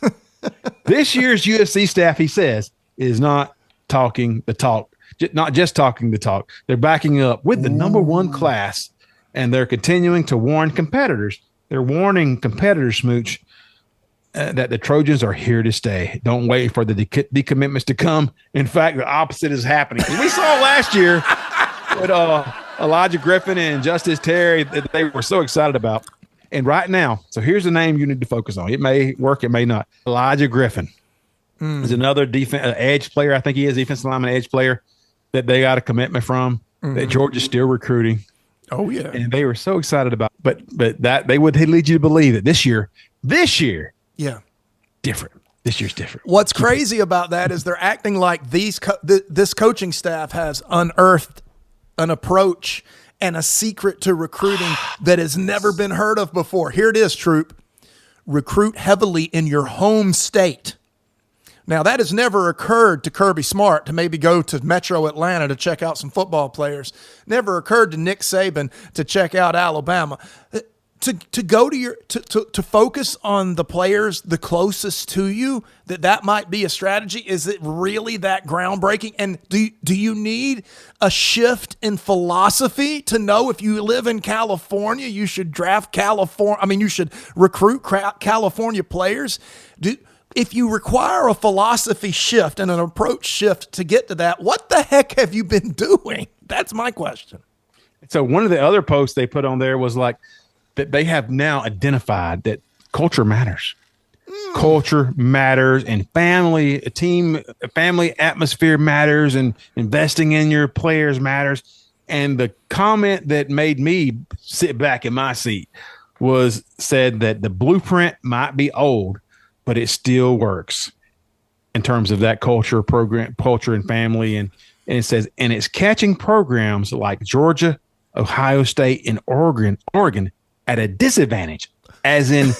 This year's USC staff, he says, is not talking the talk, not just talking the talk. They're backing up with the number 1 class, and they're continuing to warn competitors. They're warning competitors, Smooch, that the Trojans are here to stay. Don't wait for the decommitments to come. In fact, the opposite is happening. We saw last year with Elijah Griffin and Justice Terry that they were so excited about. And right now, so here's the name you need to focus on. It may work, it may not. Elijah Griffin is another edge player. I think he is defensive lineman edge player that they got a commitment from that Georgia's still recruiting. Oh yeah, and they were so excited about, but that they would lead you to believe that this year, different. This year's different. What's crazy about that is they're acting like this coaching staff has unearthed an approach and a secret to recruiting that has never been heard of before. Here it is, troop. Recruit heavily in your home state. Now, that has never occurred to Kirby Smart to maybe go to Metro Atlanta to check out some football players. Never occurred to Nick Saban to check out Alabama. To go to focus on the players the closest to you, that might be a strategy. Is it really that groundbreaking? And do you need a shift in philosophy to know if you live in California, you should draft California? I mean, you should recruit California players. If you require a philosophy shift and an approach shift to get to that, what the heck have you been doing? That's my question. So one of the other posts they put on there was like that they have now identified that culture matters. Culture matters, and family atmosphere matters, and investing in your players matters. And the comment that made me sit back in my seat said that the blueprint might be old, but it still works in terms of that culture and family. And it says, and it's catching programs like Georgia, Ohio State, and Oregon at a disadvantage, as in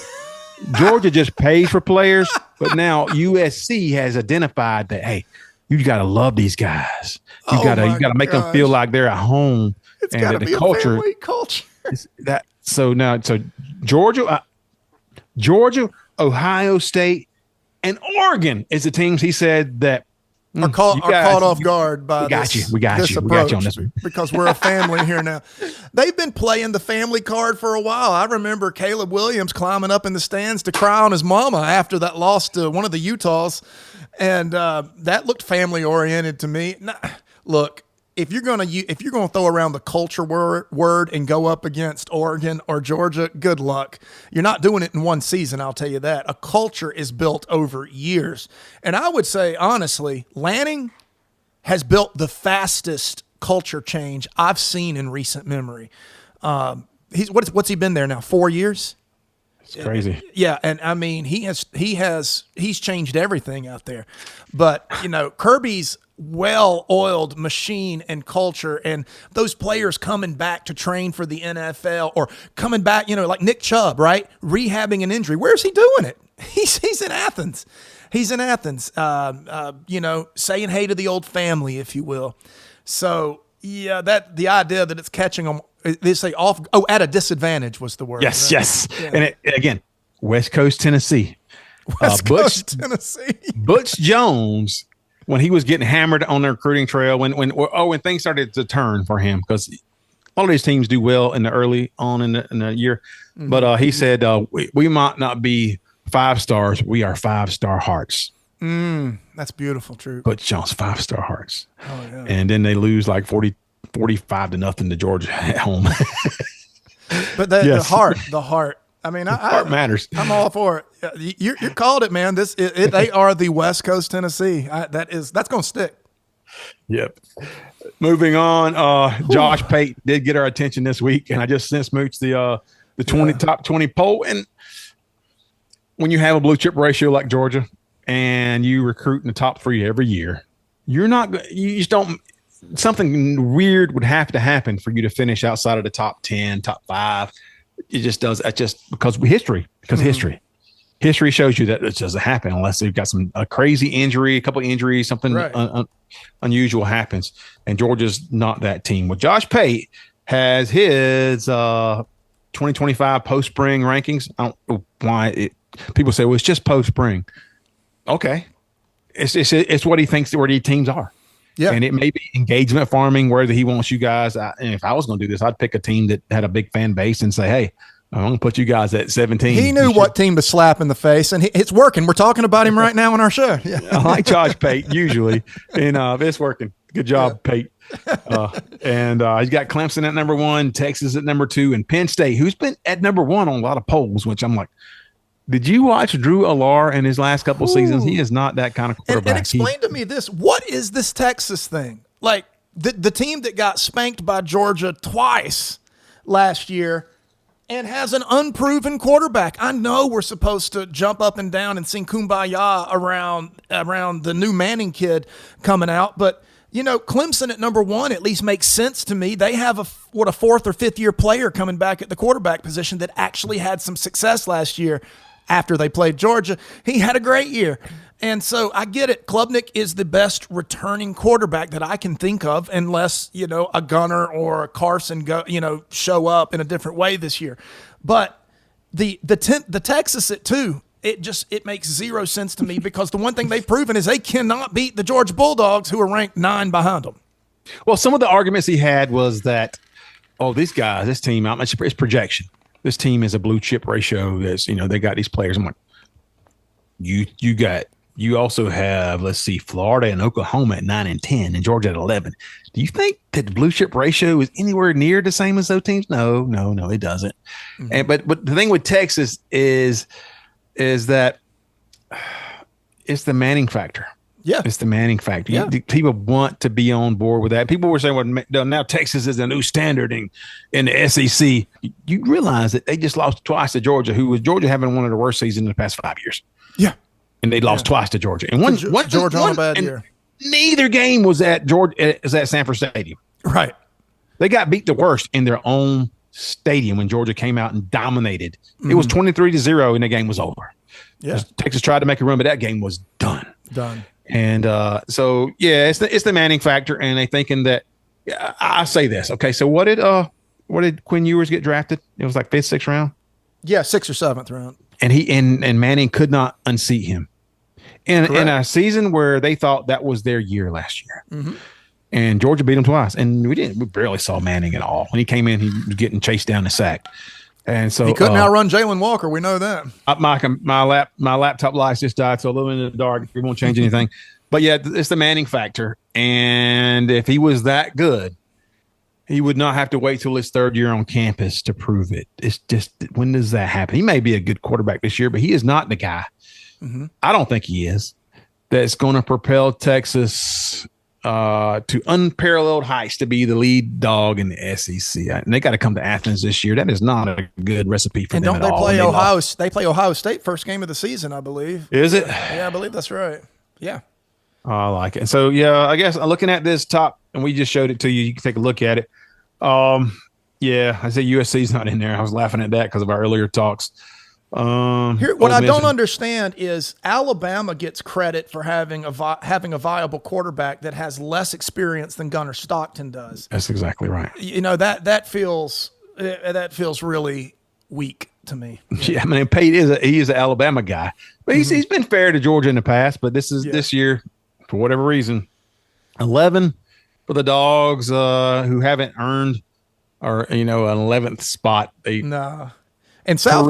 Georgia just pays for players, but now USC has identified that, hey, you got to love these guys. You got to make them feel like they're at home. It's got to be a family culture. So Georgia, Ohio State, and Oregon is the teams he said that are caught off guard by this. We got you on this one. Because we're a family here now. They've been playing the family card for a while. I remember Caleb Williams climbing up in the stands to cry on his mama after that loss to one of the Utahs, and that looked family oriented to me. Now, look, if you're gonna throw around the culture word and go up against Oregon or Georgia, good luck. You're not doing it in one season, I'll tell you that. A culture is built over years. And I would say, honestly, Lanning has built the fastest culture change I've seen in recent memory. What's he been there now? 4 years. It's crazy. Yeah, and I mean he's changed everything out there. But Kirby's well-oiled machine and culture, and those players coming back to train for the NFL or coming back, like Nick Chubb, right? Rehabbing an injury. Where's he doing it? He's in Athens. He's in Athens. Saying hey to the old family, if you will. So yeah, the idea that it's catching them. They say at a disadvantage was the word. Yes, right? yes. Yeah. And again, West Coast Tennessee. West Coast Tennessee. Butch Jones, when he was getting hammered on the recruiting trail, when things started to turn for him, because all of these teams do well in the early on in the year. Mm-hmm. But he said, we might not be 5 stars. We are 5-star hearts. That's beautiful, true. Butch Jones, 5-star hearts. Oh, yeah. And then they lose like 45-0 to Georgia at home. But yes. the heart. I mean, heart matters. I'm all for it. You called it, man. They are the West Coast Tennessee. That's going to stick. Yep. Moving on. Josh Pate did get our attention this week, and I just sent Smooch the top 20 poll. And when you have a blue chip ratio like Georgia, and you recruit in the top 3 every year, you just don't. Something weird would have to happen for you to finish outside of the top 10, top 5. It just does. That's just because history. History shows you that it doesn't happen unless they've got a crazy injury, a couple of injuries, something right. Unusual happens. And Georgia's not that team. Well, Josh Pate has his 2025 post-spring rankings. I don't know why people say, well, it's just post-spring. Okay. It's what he thinks where the teams are. Yeah. And it may be engagement farming where he wants you guys. And if I was going to do this, I'd pick a team that had a big fan base and say, hey, I'm going to put you guys at 17. He knew what team to slap in the face, and it's working. We're talking about him right now on our show. Yeah. I like Josh Pate usually, and it's working. Good job, Pate. And he's got Clemson at number 1, Texas at number 2, and Penn State, who's been at number 1 on a lot of polls, which I'm like, did you watch Drew Allar in his last couple of seasons? He is not that kind of quarterback. And explain to me this. What is this Texas thing? Like the team that got spanked by Georgia twice last year and has an unproven quarterback. I know we're supposed to jump up and down and sing Kumbaya around the new Manning kid coming out, but Clemson at number 1 at least makes sense to me. They have a 4th or 5th year player coming back at the quarterback position that actually had some success last year. After they played Georgia, he had a great year. And so I get it. Klubnik is the best returning quarterback that I can think of, unless, a Gunner or a Carson show up in a different way this year. But the Texas at 2, it makes zero sense to me, because the one thing they've proven is they cannot beat the Georgia Bulldogs, who are ranked 9 behind them. Well, some of the arguments he had was that, this team, it's projection. This team is a blue chip ratio. That's, they got these players. I'm like, you also have, let's see, Florida and Oklahoma at 9 and 10 and Georgia at 11. Do you think that the blue chip ratio is anywhere near the same as those teams? No, it doesn't. Mm-hmm. But the thing with Texas is that it's the Manning factor. Yeah. It's the Manning factor. Yeah. People want to be on board with that. People were saying, well, now Texas is a new standard in the SEC. You realize that they just lost twice to Georgia, Georgia having one of the worst seasons in the past 5 years. Yeah. And they lost twice to Georgia. And Georgia on a bad year. Neither game was at Sanford Stadium. Right. They got beat the worst in their own stadium when Georgia came out and dominated. Mm-hmm. It was 23-0 and the game was over. Yeah. Texas tried to make a run, but that game was done. And it's the Manning factor, and they thinking that. I say this, okay. So what did Quinn Ewers get drafted? It was like 5th, 6th round. Yeah, 6th or 7th round. And and Manning could not unseat him in a season where they thought that was their year last year. Mm-hmm. And Georgia beat him twice, and we barely saw Manning at all. When he came in, he was getting chased down the sack. And so he couldn't outrun Jalen Walker. We know that. My laptop lights just died, so a little in the dark. If we won't change anything, but yeah, it's the Manning factor. And if he was that good, he would not have to wait till his 3rd year on campus to prove it. It's just, when does that happen? He may be a good quarterback this year, but he is not the guy. Mm-hmm. I don't think he is. That's going to propel Texas to unparalleled heights to be the lead dog in the SEC. And they got to come to Athens this year. That is not a good recipe for them. And don't they play Ohio? They play Ohio State first game of the season, I believe. Is it? Yeah, I believe that's right. Yeah. I like it. So yeah, I guess looking at this top, and we just showed it to you. You can take a look at it. Yeah, I said USC's not in there. I was laughing at that because of our earlier talks. Here, what I don't understand is Alabama gets credit for having a viable quarterback that has less experience than Gunnar Stockton does. That's exactly right. You know, that feels really weak to me. Yeah, I mean, Pate is an Alabama guy, but he's been fair to Georgia in the past. But this year, for whatever reason, 11 for the Dogs who haven't earned an 11th spot. And South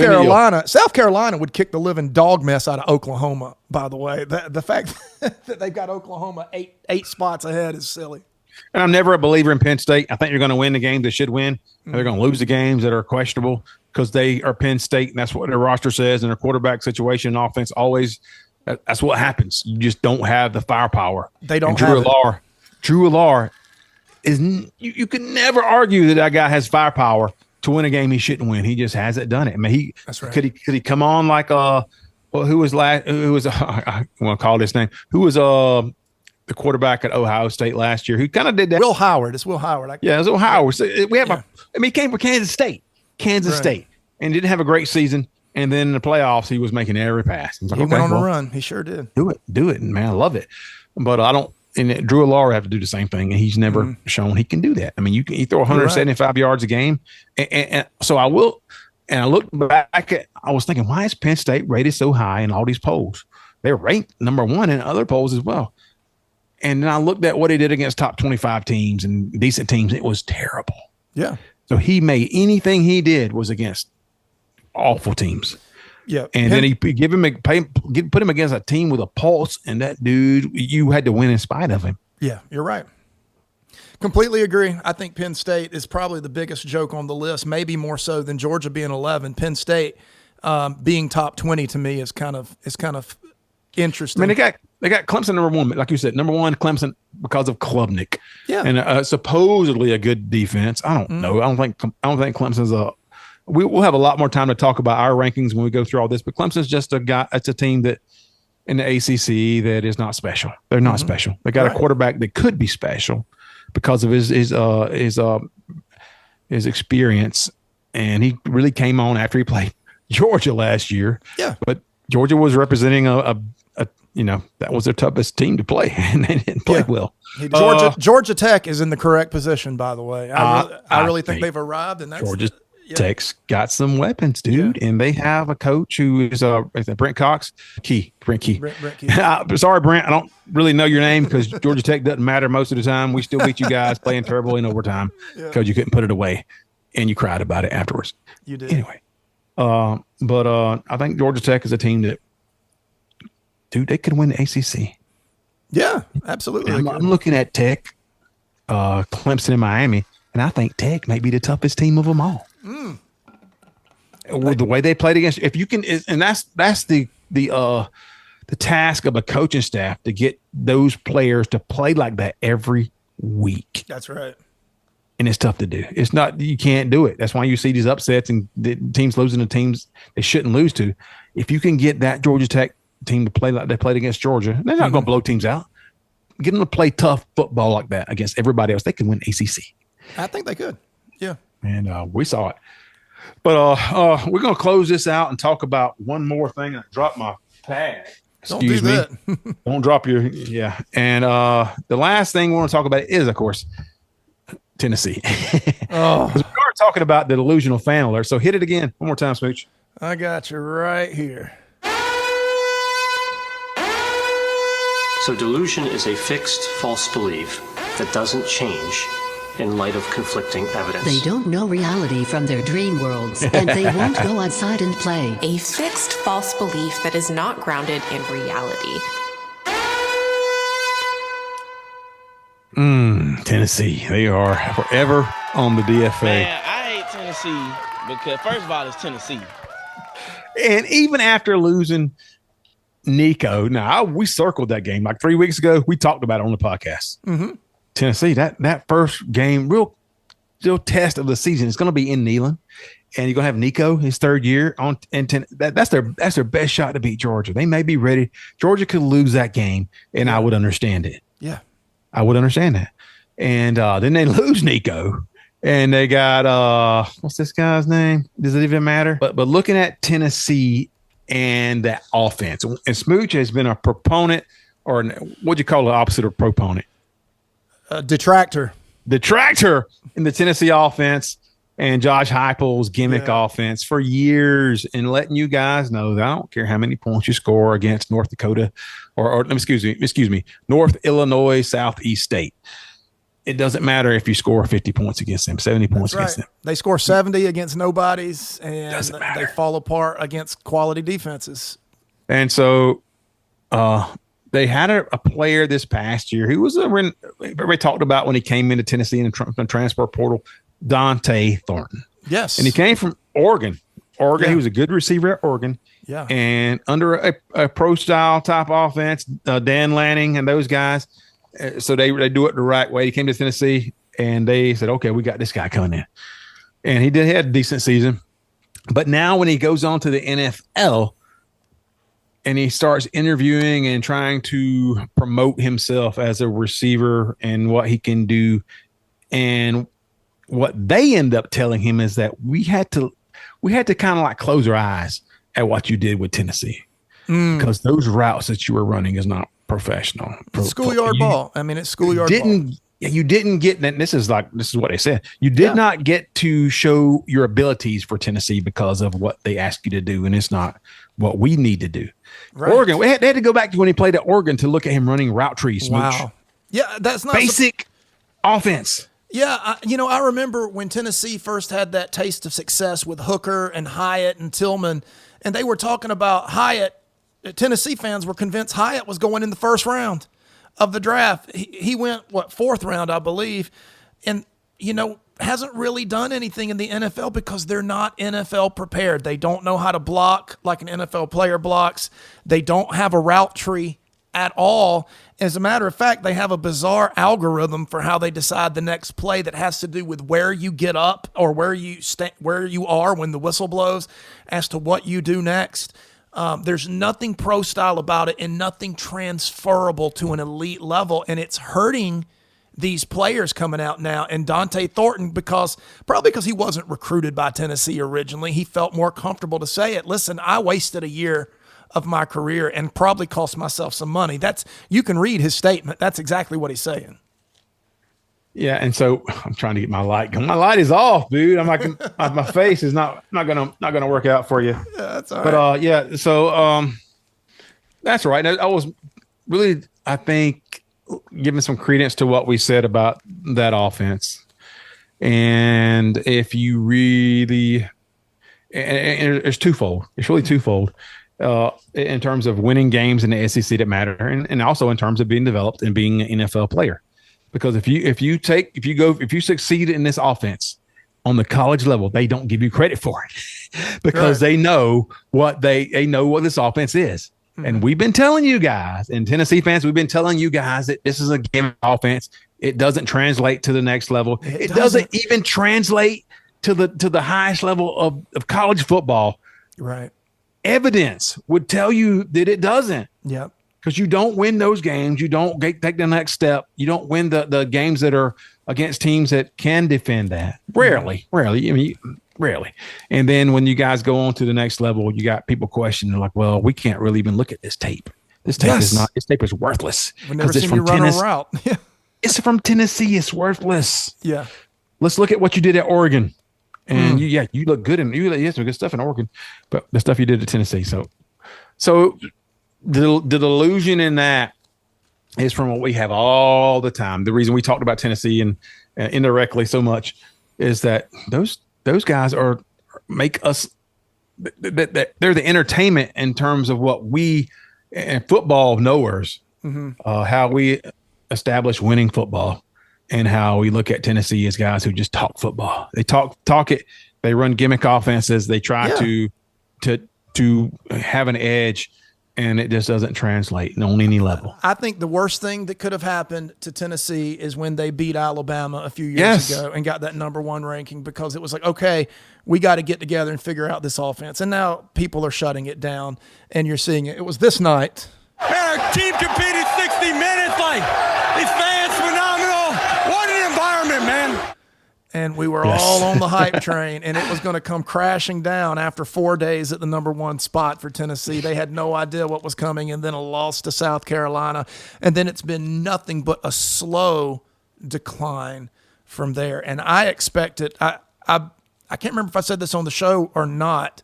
Carolina would kick the living dog mess out of Oklahoma, by the way. The fact that they've got Oklahoma eight spots ahead is silly. And I'm never a believer in Penn State. I think you're going to win the games they should win. They're going to lose the games that are questionable because they are Penn State, and that's what their roster says. And their quarterback situation and offense always that's what happens. You just don't have the firepower. They don't have it. Drew Allar is you can never argue that guy has firepower to win a game he shouldn't win. He just hasn't done it. I mean, that's right. Could he come on like who was I want to call this name? Who was the quarterback at Ohio State last year? Who kind of did that? Will Howard. It's Will Howard. It was Will Howard. So he came from Kansas State, and didn't have a great season. And then in the playoffs, he was making every pass. He went on a run. He sure did. Do it, man. I love it. But I don't. And Drew Allar have to do the same thing, and he's never shown he can do that. I mean, you throw 175 yards a game, and so I will. And I look back I was thinking, why is Penn State rated so high in all these polls? They're ranked number one in other polls as well. And then I looked at what he did against top 25 teams and decent teams. It was terrible. Yeah. So he made anything he did was against awful teams. Yeah. And then he put him against a team with a pulse, and that dude, you had to win in spite of him. Yeah, you're right. Completely agree. I think Penn State is probably the biggest joke on the list, maybe more so than Georgia being 11. Penn State being top 20 to me is kind of interesting. I mean, they got Clemson number one, like you said, number one Clemson because of Klubnik. Yeah. And supposedly a good defense. I don't know. I don't think Clemson's we'll have a lot more time to talk about our rankings when we go through all this, but Clemson's just it's a team that in the ACC that is not special. They're not special. They got a quarterback that could be special because of his experience. And he really came on after he played Georgia last year. Yeah. But Georgia was representing that was their toughest team to play, and they didn't play well. Georgia Tech is in the correct position, by the way. I really think they've arrived, and that's Georgia Tech's got some weapons, dude, and they have a coach who is Brent Cox. Brent Key. Sorry, Brent, I don't really know your name because Georgia Tech doesn't matter most of the time. We still beat you guys playing terrible in overtime because you couldn't put it away, and you cried about it afterwards. You did anyway. But I think Georgia Tech is a team that, dude, they could win the ACC. Yeah, absolutely. I'm looking at Tech, Clemson, and Miami, and I think Tech may be the toughest team of them all. With the way they played against, if you can, and that's the task of a coaching staff to get those players to play like that every week. That's right. And it's tough to do. It's not, you can't do it. That's why you see these upsets and the teams losing to teams they shouldn't lose to. If you can get that Georgia Tech team to play like they played against Georgia, they're not going to blow teams out. Get them to play tough football like that against everybody else. They can win ACC. I think they could. Yeah. And we saw it. But we're going to close this out and talk about one more thing. I dropped my pad. Excuse me. Don't drop your, yeah. And the last thing we want to talk about is, of course, Tennessee. We are talking about the Delusional Fan Alert. So hit it again. One more time, Smooch. I got you right here. So delusion is a fixed false belief that doesn't change in light of conflicting evidence. They don't know reality from their dream worlds, and they won't go outside and play. A fixed false belief that is not grounded in reality. Tennessee. They are forever on the DFA. Man, I hate Tennessee because, first of all, it's Tennessee. And even after losing Nico. Now, we circled that game like 3 weeks ago. We talked about it on the podcast. Mm-hmm. Tennessee, that first game, real test of the season is going to be in Neyland. And you're going to have Nico, his third year on, and that's their best shot to beat Georgia. They may be ready. Georgia could lose that game, and I would understand it. Yeah, I would understand that. And then they lose Nico, and they got what's this guy's name? Does it even matter? But looking at Tennessee and that offense, and Smooch has been a proponent, or what'd you call the opposite of proponent? Detractor in the Tennessee offense. And Josh Heupel's gimmick offense for years, and letting you guys know that I don't care how many points you score against North Dakota or excuse me, North Illinois Southeast State. It doesn't matter if you score 50 points against them, 70 points against them. They score 70 against nobodies, and they fall apart against quality defenses. And so they had a player this past year who was we talked about when he came into Tennessee in the transfer portal, Dante Thornton. Yes. And he came from Oregon. He was a good receiver at Oregon. Yeah. And under a pro-style type offense, Dan Lanning and those guys, so they do it the right way. He came to Tennessee, and they said, okay, we got this guy coming in. And he had a decent season. But now when he goes on to the NFL and he starts interviewing and trying to promote himself as a receiver and what he can do, and what they end up telling him is that we had to kind of like close our eyes at what you did with Tennessee, because those routes that you were running is not professional. Schoolyard ball. I mean, it's schoolyard ball. You didn't get, and this is what they said. You did not get to show your abilities for Tennessee because of what they asked you to do, and it's not what we need to do. Right. Oregon, they had to go back to when he played at Oregon to look at him running route trees. Smooch. Wow. Yeah, that's not basic offense. Yeah, I remember when Tennessee first had that taste of success with Hooker and Hyatt and Tillman, and they were talking about Hyatt. Tennessee fans were convinced Hyatt was going in the first round of the draft. He went, fourth round, I believe, and, hasn't really done anything in the NFL because they're not NFL prepared. They don't know how to block like an NFL player blocks. They don't have a route tree at all. As a matter of fact, they have a bizarre algorithm for how they decide the next play that has to do with where you get up or where you are when the whistle blows as to what you do next. There's nothing pro style about it and nothing transferable to an elite level, and it's hurting these players coming out now. And Dante Thornton, probably because he wasn't recruited by Tennessee originally, he felt more comfortable to say it. Listen, I wasted a year of my career and probably cost myself some money. You can read his statement. That's exactly what he's saying. Yeah, and so I'm trying to get my light going. My light is off, dude. I'm like, my face is not gonna work out for you. Yeah, that's all right. But so that's right. I was really, I think, giving some credence to what we said about that offense. And if you really, and it's twofold. It's really twofold. In terms of winning games in the SEC that matter, and also in terms of being developed and being an NFL player. Because if you succeed in this offense on the college level, they don't give you credit for it because they know what this offense is. Mm-hmm. And we've been telling you guys, and Tennessee fans, we've been telling you guys that this is a game offense. It doesn't translate to the next level. It doesn't even translate to the highest level of college football. Right. Evidence would tell you that it doesn't. Yep. Because you don't win those games. You don't take the next step. You don't win the games that are against teams that can defend that. Rarely. I mean, rarely. And then when you guys go on to the next level, you got people questioning, like, well, we can't really even look at this tape. This tape is worthless. We've never seen you run a route. It's from Tennessee. It's worthless. Yeah. Let's look at what you did at Oregon. And you look good, and you had some good stuff in Oregon, but the stuff you did at Tennessee. So the delusion in that is from what we have all the time. The reason we talked about Tennessee and indirectly so much is that those guys make us that they're the entertainment in terms of what we and football knowers, how we establish winning football. And how we look at Tennessee as guys who just talk football. They talk it. They run gimmick offenses. They try to have an edge, and it just doesn't translate on any level. I think the worst thing that could have happened to Tennessee is when they beat Alabama a few years ago and got that #1 ranking, because it was like, okay, we got to get together and figure out this offense. And now people are shutting it down, and you're seeing it. It was this night. Man, our team competed 60 minutes. Like, these fans phenomenal. What an environment, man. And we were all on the hype train, and it was going to come crashing down after 4 days at the #1 spot for Tennessee. They had no idea what was coming, and then a loss to South Carolina. And then it's been nothing but a slow decline from there. And I expected, I can't remember if I said this on the show or not,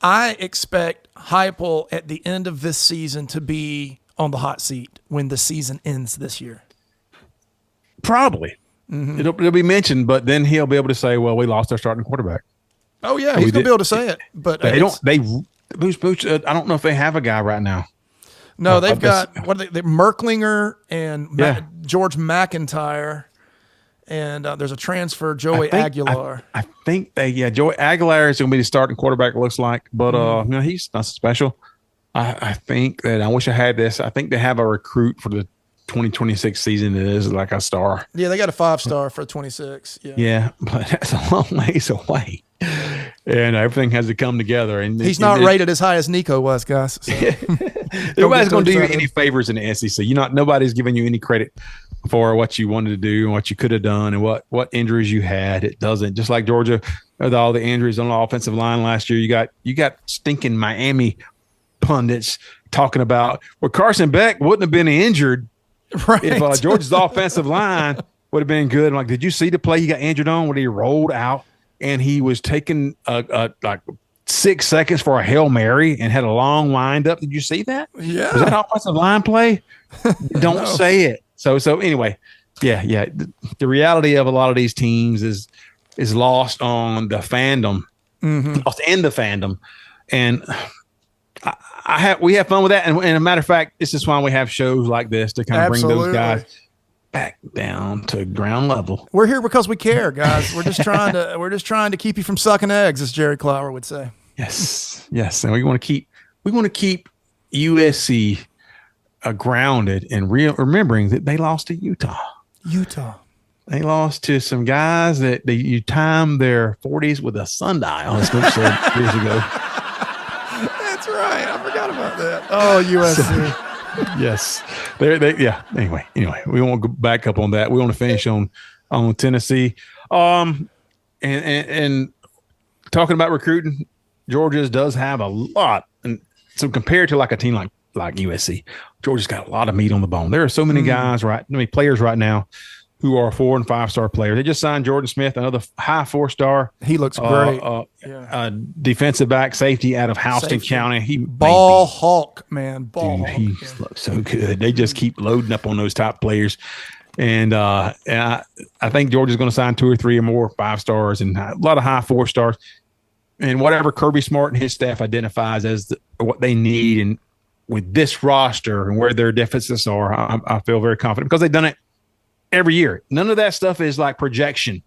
I expect Heupel at the end of this season to be on the hot seat when the season ends this year. Probably. Mm-hmm. It'll be mentioned, but then he'll be able to say, well, we lost our starting quarterback. Oh, yeah, he's going to be able to say it. But I don't know if they have a guy right now. No, they've got Merklinger and George McIntyre, and there's a transfer, Joey Aguilar. I think Joey Aguilar is going to be the starting quarterback, it looks like, but he's not special. I think that I wish I had this. I think they have a recruit for the 2026 season that is like a star. Yeah, they got a 5-star for 26. Yeah, but that's a long ways away. And everything has to come together. And he's not rated as high as Nico was, guys. So. Nobody's going to do you any favors in the SEC. Nobody's giving you any credit for what you wanted to do and what you could have done and what injuries you had. It doesn't. Just like Georgia, with all the injuries on the offensive line last year, you got stinking Miami pundits talking about, well, Carson Beck wouldn't have been injured if Georgia's offensive line would have been good. I'm like, did you see the play he got injured on when he rolled out and he was taking like 6 seconds for a Hail Mary and had a long wind up? Did you see that? Yeah. Was that offensive line play? Don't say it. So anyway, yeah. The reality of a lot of these teams is lost on the fandom, lost in the fandom. And we have fun with that, and a matter of fact, this is why we have shows like this to kind of bring those guys back down to ground level. We're here because we care, guys. We're just trying to keep you from sucking eggs, as Jerry Clower would say. Yes, and we want to keep USC grounded and remembering that they lost to Utah. They lost to some guys that you timed their 40s with a sundial, as Coach said years ago. That's right. I forgot about that. Oh, USC. Yes. Anyway, we won't go back up on that. We want to finish on Tennessee. And talking about recruiting, Georgia does have a lot. And so compared to like a team like USC, Georgia's got a lot of meat on the bone. There are so many players right now who are 4- and 5-star players. They just signed Jordan Smith, another high 4-star. He looks great. Defensive back safety out of Houston County. He Hawk, man. He looks so good. They just keep loading up on those top players. And I think Georgia's going to sign 2 or 3 or more 5-stars and a lot of high 4-stars. And whatever Kirby Smart and his staff identifies as what they need, and with this roster and where their deficits are, I feel very confident because they've done it every year. None of that stuff is like projection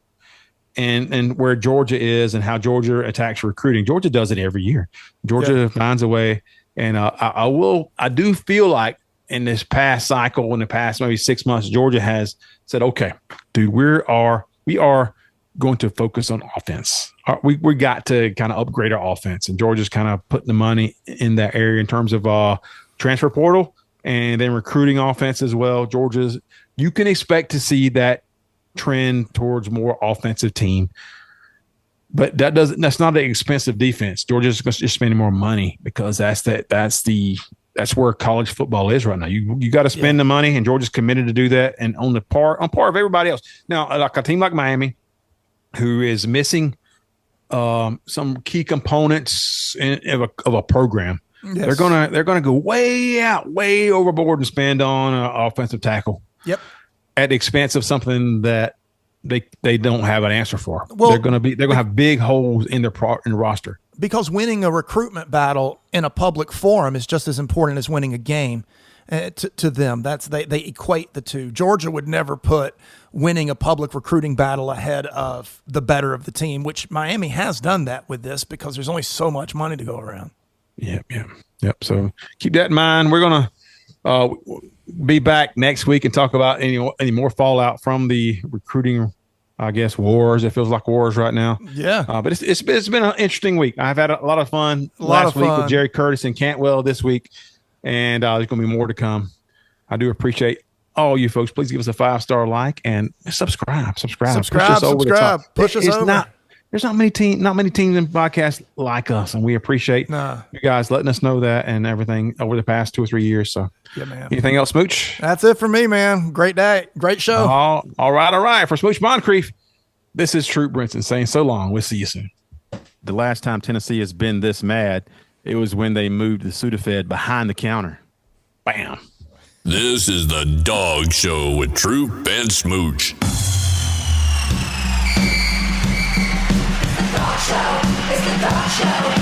and where Georgia is and how Georgia attacks recruiting. Georgia does it every year. Georgia finds a way. And I do feel like in this past cycle, in the past maybe 6 months, Georgia has said, okay, dude, we are going to focus on offense. We got to kind of upgrade our offense. And Georgia's kind of putting the money in that area in terms of transfer portal and then recruiting offense as well. You can expect to see that trend towards more offensive team, but that's not an expensive defense. Georgia's just spending more money because that's where college football is right now. You got to spend the money, and Georgia's committed to do that, and on par of everybody else. Now, like a team like Miami, who is missing some key components of a program, they're gonna go way overboard and spend on an offensive tackle. Yep. At the expense of something that they don't have an answer for. Well, they're going to have big holes in their roster. Because winning a recruitment battle in a public forum is just as important as winning a game to them. They equate the two. Georgia would never put winning a public recruiting battle ahead of the better of the team, which Miami has done that with this because there's only so much money to go around. Yep. So keep that in mind. We're going to be back next week and talk about any more fallout from the recruiting, I guess, wars. It feels like wars right now. Yeah. But it's been an interesting week. I've had a lot of fun last week with Jerry Curtis and Cantwell this week, and there's going to be more to come. I do appreciate all you folks. Please give us a 5-star like and subscribe. Push us over. There's not many teams in podcasts like us, and we appreciate you guys letting us know that and everything over the past 2 or 3 years. So, yeah, man. Anything else, Smooch? That's it for me, man. Great day, great show. All right. For Smooch Moncrief, this is Troop Brinson saying so long. We'll see you soon. The last time Tennessee has been this mad, it was when they moved the Sudafed behind the counter. Bam. This is the Dog Show with Troop and Smooch. It's the dog show.